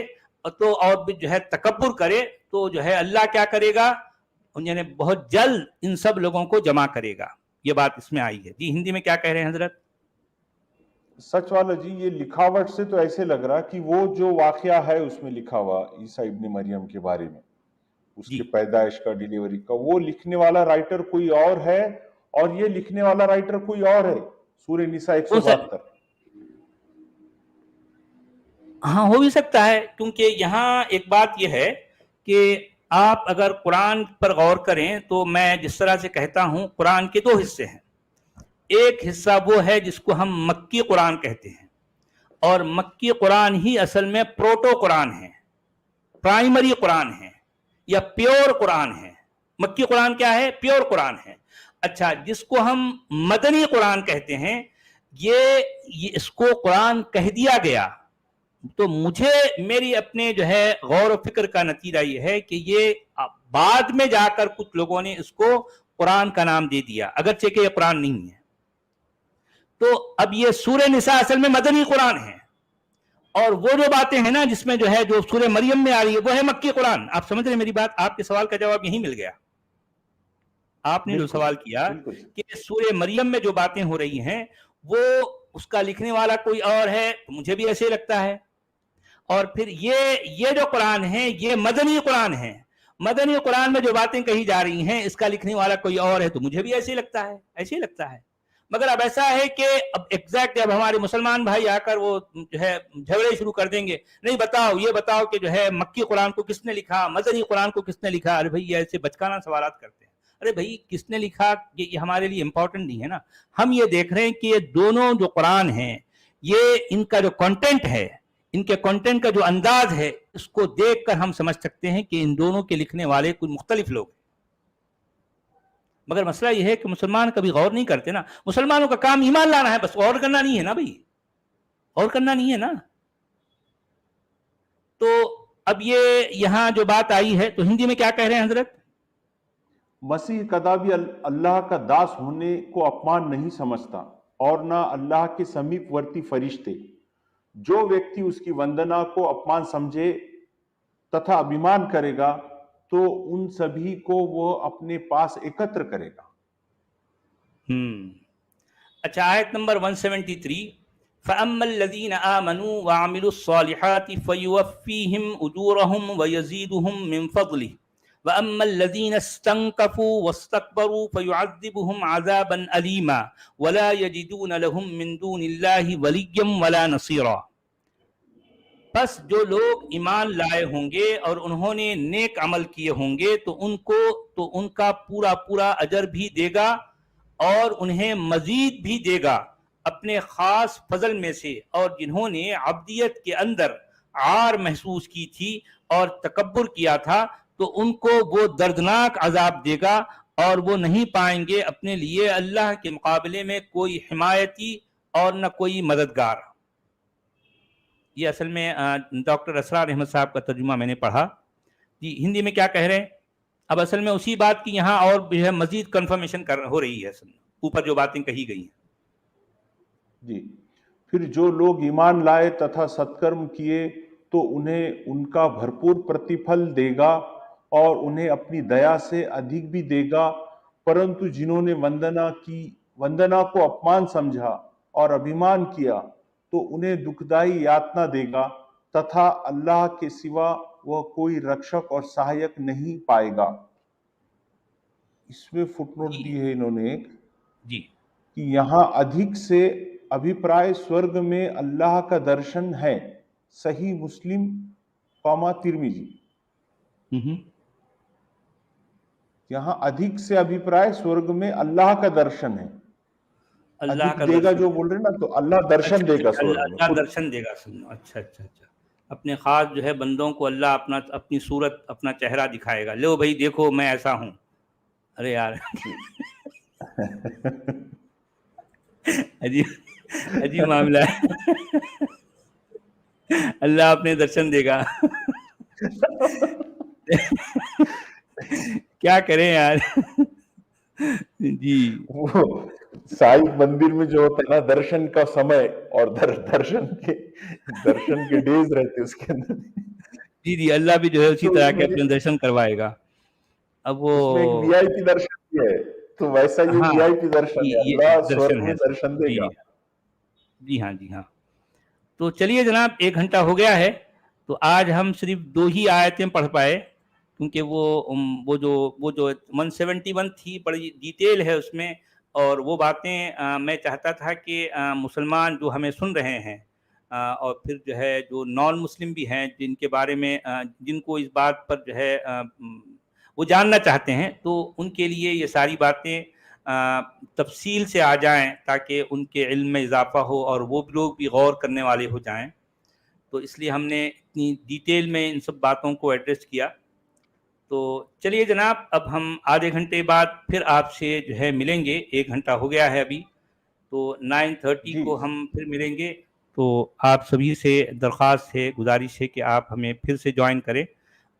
A: تو اور بھی جو ہے تکبر کرے تو جو ہے اللہ کیا کرے گا؟ یعنی بہت جلد ان سب لوگوں کو جمع کرے گا. یہ بات اس میں آئی ہے. جی ہندی میں کیا کہہ رہے ہیں حضرت؟
B: سچ والا جی، یہ لکھاوٹ سے تو ایسے لگ رہا کہ وہ جو واقعہ ہے اس میں لکھا ہوا عیسیٰ ابن مریم کے بارے میں، اس کے پیدائش کا، ڈیلیوری کا، وہ لکھنے والا رائٹر کوئی اور ہے اور یہ لکھنے والا رائٹر کوئی اور ہے. سورہ نساء 172.
A: ہاں ہو بھی سکتا ہے، کیونکہ یہاں ایک بات یہ ہے کہ آپ اگر قرآن پر غور کریں تو میں جس طرح سے کہتا ہوں قرآن کے 2 حصے ہیں. ایک حصہ وہ ہے جس کو ہم مکی قرآن کہتے ہیں، اور مکی قرآن ہی اصل میں پروٹو قرآن ہے، پرائمری قرآن ہے یا پیور قرآن ہے. مکی قرآن کیا ہے؟ پیور قرآن ہے. اچھا، جس کو ہم مدنی قرآن کہتے ہیں، یہ اس کو قرآن کہہ دیا گیا. تو مجھے میری اپنے جو ہے غور و فکر کا نتیجہ یہ ہے کہ یہ بعد میں جا کر کچھ لوگوں نے اس کو قرآن کا نام دے دیا، اگرچہ کہ یہ قرآن نہیں ہے. تو اب یہ سورہ نساء اصل میں مدنی قرآن ہے، اور وہ جو باتیں ہیں نا جس میں جو ہے جو سورہ مریم میں آ رہی ہے وہ ہے مکی قرآن. آپ سمجھ رہے ہیں میری بات؟ آپ کے سوال کا جواب یہی مل گیا. آپ نے جو سوال کیا کہ سورہ مریم میں جو باتیں ہو رہی ہیں وہ اس کا لکھنے والا کوئی اور ہے، مجھے بھی ایسے لگتا ہے. اور پھر یہ جو قرآن ہے یہ مدنی قرآن ہے. مدنی قرآن میں جو باتیں کہی جا رہی ہیں اس کا لکھنے والا کوئی اور ہے، تو مجھے بھی ایسے ہی لگتا ہے، ایسے ہی لگتا ہے. مگر اب ایسا ہے کہ اب ایگزیکٹ اب ہمارے مسلمان بھائی آ کر وہ جو ہے جھگڑے شروع کر دیں گے، نہیں بتاؤ، یہ بتاؤ کہ جو ہے مکی قرآن کو کس نے لکھا، مدنی قرآن کو کس نے لکھا. ارے بھائی ایسے بچکانہ سوالات کرتے ہیں. ارے بھائی کس نے لکھا یہ ہمارے لیے امپورٹنٹ نہیں ہے نا. ہم یہ دیکھ رہے ہیں کہ یہ دونوں جو قرآن ہیں یہ ان کا جو کنٹینٹ ہے، ان کے کنٹینٹ کا جو انداز ہے، اس کو دیکھ کر ہم سمجھ سکتے ہیں کہ ان دونوں کے لکھنے والے کوئی مختلف لوگ ہیں. مگر مسئلہ یہ ہے کہ مسلمان کبھی غور نہیں کرتے نا. مسلمانوں کا کام ایمان لانا ہے، بس غور کرنا نہیں ہے نا بھائی، غور کرنا نہیں ہے نا. تو اب یہ یہاں جو بات آئی ہے تو ہندی میں کیا کہہ رہے ہیں حضرت؟
B: مسیح کدابی اللہ کا داس ہونے کو اپمان نہیں سمجھتا اور نہ اللہ کے سمیپ ورتی فرشتے. جو ویکتی اس کی وندنا کو اپمان سمجھے تتھا ابھیمان کرے گا تو ان سبھی کو وہ اپنے پاس ایکتر کرے گا.
A: اچھا، آیت نمبر 173. فَأَمَّا الَّذِينَ آمَنُوا وَعَمِلُوا الصَّالِحَاتِ فَيُوَفِّيهِمْ أُجُورَهُمْ وَيَزِيدُهُمْ مِنْ فَضْلِهِ وَأَمَّا الَّذِينَ اسْتَنكَفُوا وَاسْتَكْبَرُوا فَيُعَذِّبُهُمْ عَذَابًا أَلِيمًا وَلَا يَجِدُونَ لَهُم مِّن دُونِ اللَّهِ وَلِيًّا وَلَا نَصِيرًا. پس جو لوگ ایمان لائے ہوں گے اور انہوں نے نیک عمل کیے ہوں گے تو ان کا پورا پورا اجر بھی دے گا اور انہیں مزید بھی دے گا اپنے خاص فضل میں سے. اور جنہوں نے عبدیت کے اندر عار محسوس کی تھی اور تکبر کیا تھا تو ان کو وہ دردناک عذاب دے گا، اور وہ نہیں پائیں گے اپنے لیے اللہ کے مقابلے میں کوئی حمایتی اور نہ کوئی مددگار. یہ اصل میں ڈاکٹر اسرار احمد صاحب کا ترجمہ میں نے پڑھا. جی ہندی میں کیا کہہ رہے ہیں؟ اب اصل میں اسی بات کی یہاں اور جو ہے مزید کنفرمیشن ہو رہی ہے، اصل میں اوپر جو باتیں کہی گئی ہیں.
B: جی، پھر جو لوگ ایمان لائے تتھا ستکرم کیے تو انہیں ان کا بھرپور پرتیپھل دے گا اور انہیں اپنی دیا سے ادھک بھی دے گا. پرنتو جنہوں نے وندنا کو اپمان سمجھا اور ابھیمان کیا تو انہیں دکھدائی یاتنا دے گا تتھا اللہ کے سوا وہ کوئی رکشک اور سہایک نہیں پائے گا. اس میں فٹ نوٹ دی ہے انہوں نے ایک
A: جی
B: کہ یہاں ادھک سے ابھیپرائے سورگ میں اللہ کا درشن ہے. صحیح مسلم ترمذی. یہاں ادھک سے ابھیپرائے سورگ میں اللہ کا درشن ہے.
A: اللہ کا
B: دے گا
A: درشن
B: جو بول رہے نا، تو اللہ درشن دے گا سورگ میں.
A: اللہ درشن دے گا. اچھا اچھا اچھا، اپنے خاص جو ہے بندوں کو اللہ اپنی صورت، اپنا چہرہ دکھائے گا. لو بھائی دیکھو میں ایسا ہوں. ارے یار عجیب معاملہ ہے. اللہ اپنے درشن دے گا. کیا کریں یار. جی
B: وہ سائی مندر میں جو ہوتا ہے نا درشن کا سمے اور درشن کے ڈیز رہتے اس کے اندر.
A: جی جی، اللہ بھی جو ہے اسی طرح کے اپنے درشن کروائے گا. اب وہ
B: اس میں ایک وی آئی پی درشن بھی ہے، تو ویسا یہ وی آئی پی درشن ہے، اللہ سورگ میں درشن دے گا.
A: جی ہاں جی ہاں. تو چلیے جناب، 1 گھنٹہ ہو گیا ہے، تو آج ہم صرف 2 ہی آیتیں پڑھ پائے، کیونکہ وہ جو 171 تھی بڑی ڈیٹیل ہے اس میں، اور وہ باتیں میں چاہتا تھا کہ مسلمان جو ہمیں سن رہے ہیں اور پھر جو ہے جو نان مسلم بھی ہیں جن کے بارے میں جن کو اس بات پر جو ہے وہ جاننا چاہتے ہیں، تو ان کے لیے یہ ساری باتیں تفصیل سے آ جائیں تاکہ ان کے علم میں اضافہ ہو اور وہ لوگ بھی غور کرنے والے ہو جائیں. تو اس لیے ہم نے اتنی ڈیٹیل میں ان سب باتوں کو ایڈریس کیا. تو چلیے جناب، اب ہم آدھے گھنٹے بعد پھر آپ سے جو ہے ملیں گے. 1 گھنٹہ ہو گیا ہے ابھی، تو 9:30
B: جی
A: کو ہم پھر ملیں گے. تو آپ سبھی سے درخواست ہے، گزارش ہے کہ آپ ہمیں پھر سے جوائن کریں.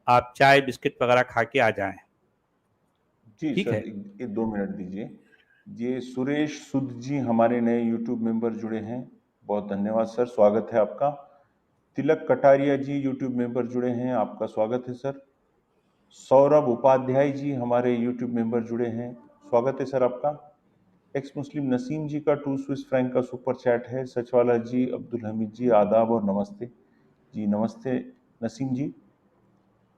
A: آپ چائے بسکٹ وغیرہ کھا کے آ جائیں.
B: جی
A: ٹھیک
B: سر،
A: ہے.
B: ایک 2 منٹ دیجیے. یہ سریش سود جی ہمارے نئے یوٹیوب ممبر جڑے ہیں، بہت دھنیہ واد سر، سواگت ہے آپ کا. تلک کٹاریا جی یوٹیوب ممبر جڑے ہیں، آپ کا سواگت ہے سر. سوربھ اپادھیائے جی ہمارے یوٹیوب ممبر جڑے ہیں، سواگت ہے سر آپ کا. ایکس مسلم نسیم جی کا 2 سوئس فرینک کا سپر چیٹ ہے. سچوالا جی، عبدالحمید جی، آداب اور نمستے. جی نمستے نسیم جی.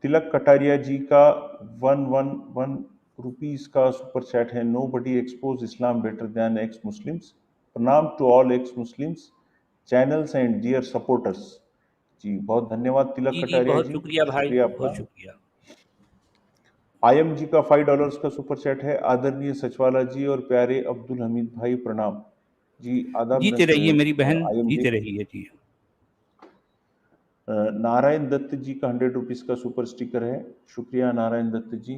B: تلک کٹاریا جی کا 111 روپیز کا سپر چیٹ ہے. Nobody expose Islam better than ex Muslims. پرنام to all ex Muslims channels and dear supporters. جی بہت دھنیہ واد تلک
A: جی
B: کٹاریا
A: بہت
B: جی،
A: شکریہ بھائی،
B: شکریہ آپ کا.
A: بہت شکریہ.
B: آئی ایم جی کا $5 کا سپر چیٹ ہے. آدرنیہ سچوالا جی اور پیارے عبدالحمید بھائی پرنام. جی آداب
A: جیتے رہیے میری بہن،
B: آئی ایم جی.
A: جیتے رہیے. جی
B: نارائن دت جی کا 100 روپیز کا سپر سٹیکر ہے، شکریہ نارائن دت جی.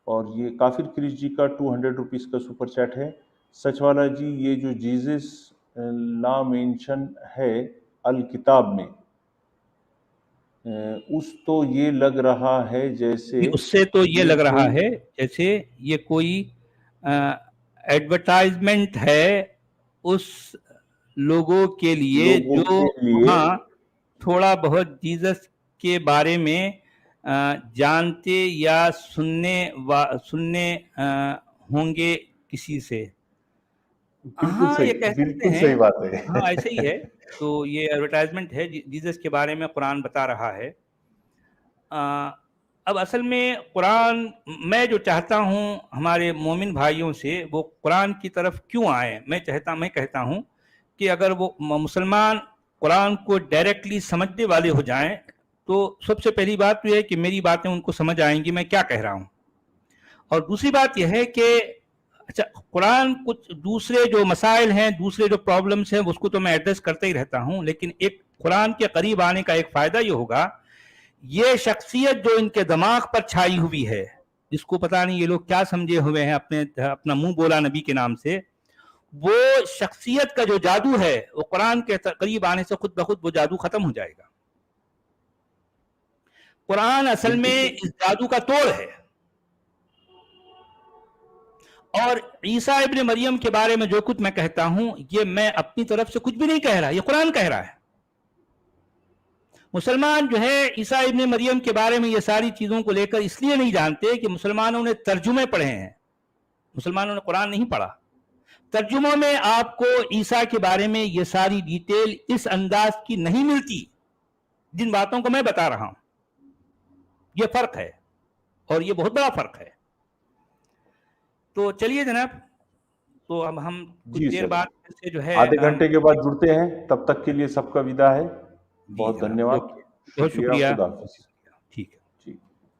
B: اور یہ کافر کرش جی کا 200 روپیز کا سپر چیٹ ہے. سچوالا جی، یہ جو جیزس لا مینشن ہے الکتاب میں، اس تو یہ لگ رہا ہے جیسے
A: اس سے تو یہ لگ رہا
B: کوئی
A: ہے جیسے یہ کوئی ایڈورٹائزمنٹ ہے اس لوگوں کے لیے
B: لوگوں
A: جو
B: کے لیے.
A: وہاں تھوڑا بہت جیزس کے بارے میں جانتے یا سننے ہوں گے کسی سے.
B: بالکل
A: ہاں یہ
B: صحیح،
A: کہہ سکتے
B: بالکل
A: ہیں.
B: صحیح بات ہے.
A: ہاں ایسے ہی ہے. تو یہ ایڈورٹائزمنٹ ہے جیزس کے بارے میں قرآن بتا رہا ہے. اب اصل میں قرآن، میں جو چاہتا ہوں ہمارے مومن بھائیوں سے، وہ قرآن کی طرف کیوں آئیں. میں کہتا ہوں کہ اگر وہ مسلمان قرآن کو ڈائریکٹلی سمجھنے والے ہو جائیں تو سب سے پہلی بات تو یہ ہے کہ میری باتیں ان کو سمجھ آئیں گی میں کیا کہہ رہا ہوں. اور دوسری بات یہ ہے کہ اچھا، قرآن کچھ دوسرے جو مسائل ہیں، دوسرے جو پرابلمس ہیں، اس کو تو میں ایڈریس کرتا ہی رہتا ہوں، لیکن ایک قرآن کے قریب آنے کا ایک فائدہ یہ ہوگا، یہ شخصیت جو ان کے دماغ پر چھائی ہوئی ہے، جس کو پتہ نہیں یہ لوگ کیا سمجھے ہوئے ہیں اپنا منہ بولا نبی کے نام سے، وہ شخصیت کا جو جادو ہے وہ قرآن کے قریب آنے سے خود بخود وہ جادو ختم ہو جائے گا. قرآن اصل
B: بالکل
A: میں
B: صحیح.
A: اس جادو کا توڑ ہے. اور عیسیٰ ابن مریم کے بارے میں جو کچھ میں کہتا ہوں، یہ میں اپنی طرف سے کچھ بھی نہیں کہہ رہا، یہ قرآن کہہ رہا ہے. مسلمان جو ہے عیسیٰ ابن مریم کے بارے میں یہ ساری چیزوں کو لے کر اس لیے نہیں جانتے کہ مسلمانوں نے ترجمے پڑھے ہیں، مسلمانوں نے قرآن نہیں پڑھا. ترجموں میں آپ کو عیسیٰ کے بارے میں یہ ساری ڈیٹیل اس انداز کی نہیں ملتی جن باتوں کو میں بتا رہا ہوں. یہ فرق ہے، اور یہ بہت بڑا فرق ہے. تو چلیے جناب، تو اب ہم کچھ
B: جی
A: دیر
B: سر،
A: بعد پھر سے جو ہے
B: آدھے گھنٹے کے بعد جڑتے ہیں. تب تک کے لیے سب کا وداع ہے.
A: جی
B: بہت
A: جناب،
B: دھنیہ واد،
A: اوکے، بہت
B: شکریہ،
A: شکریہ.
B: خدا حافظ.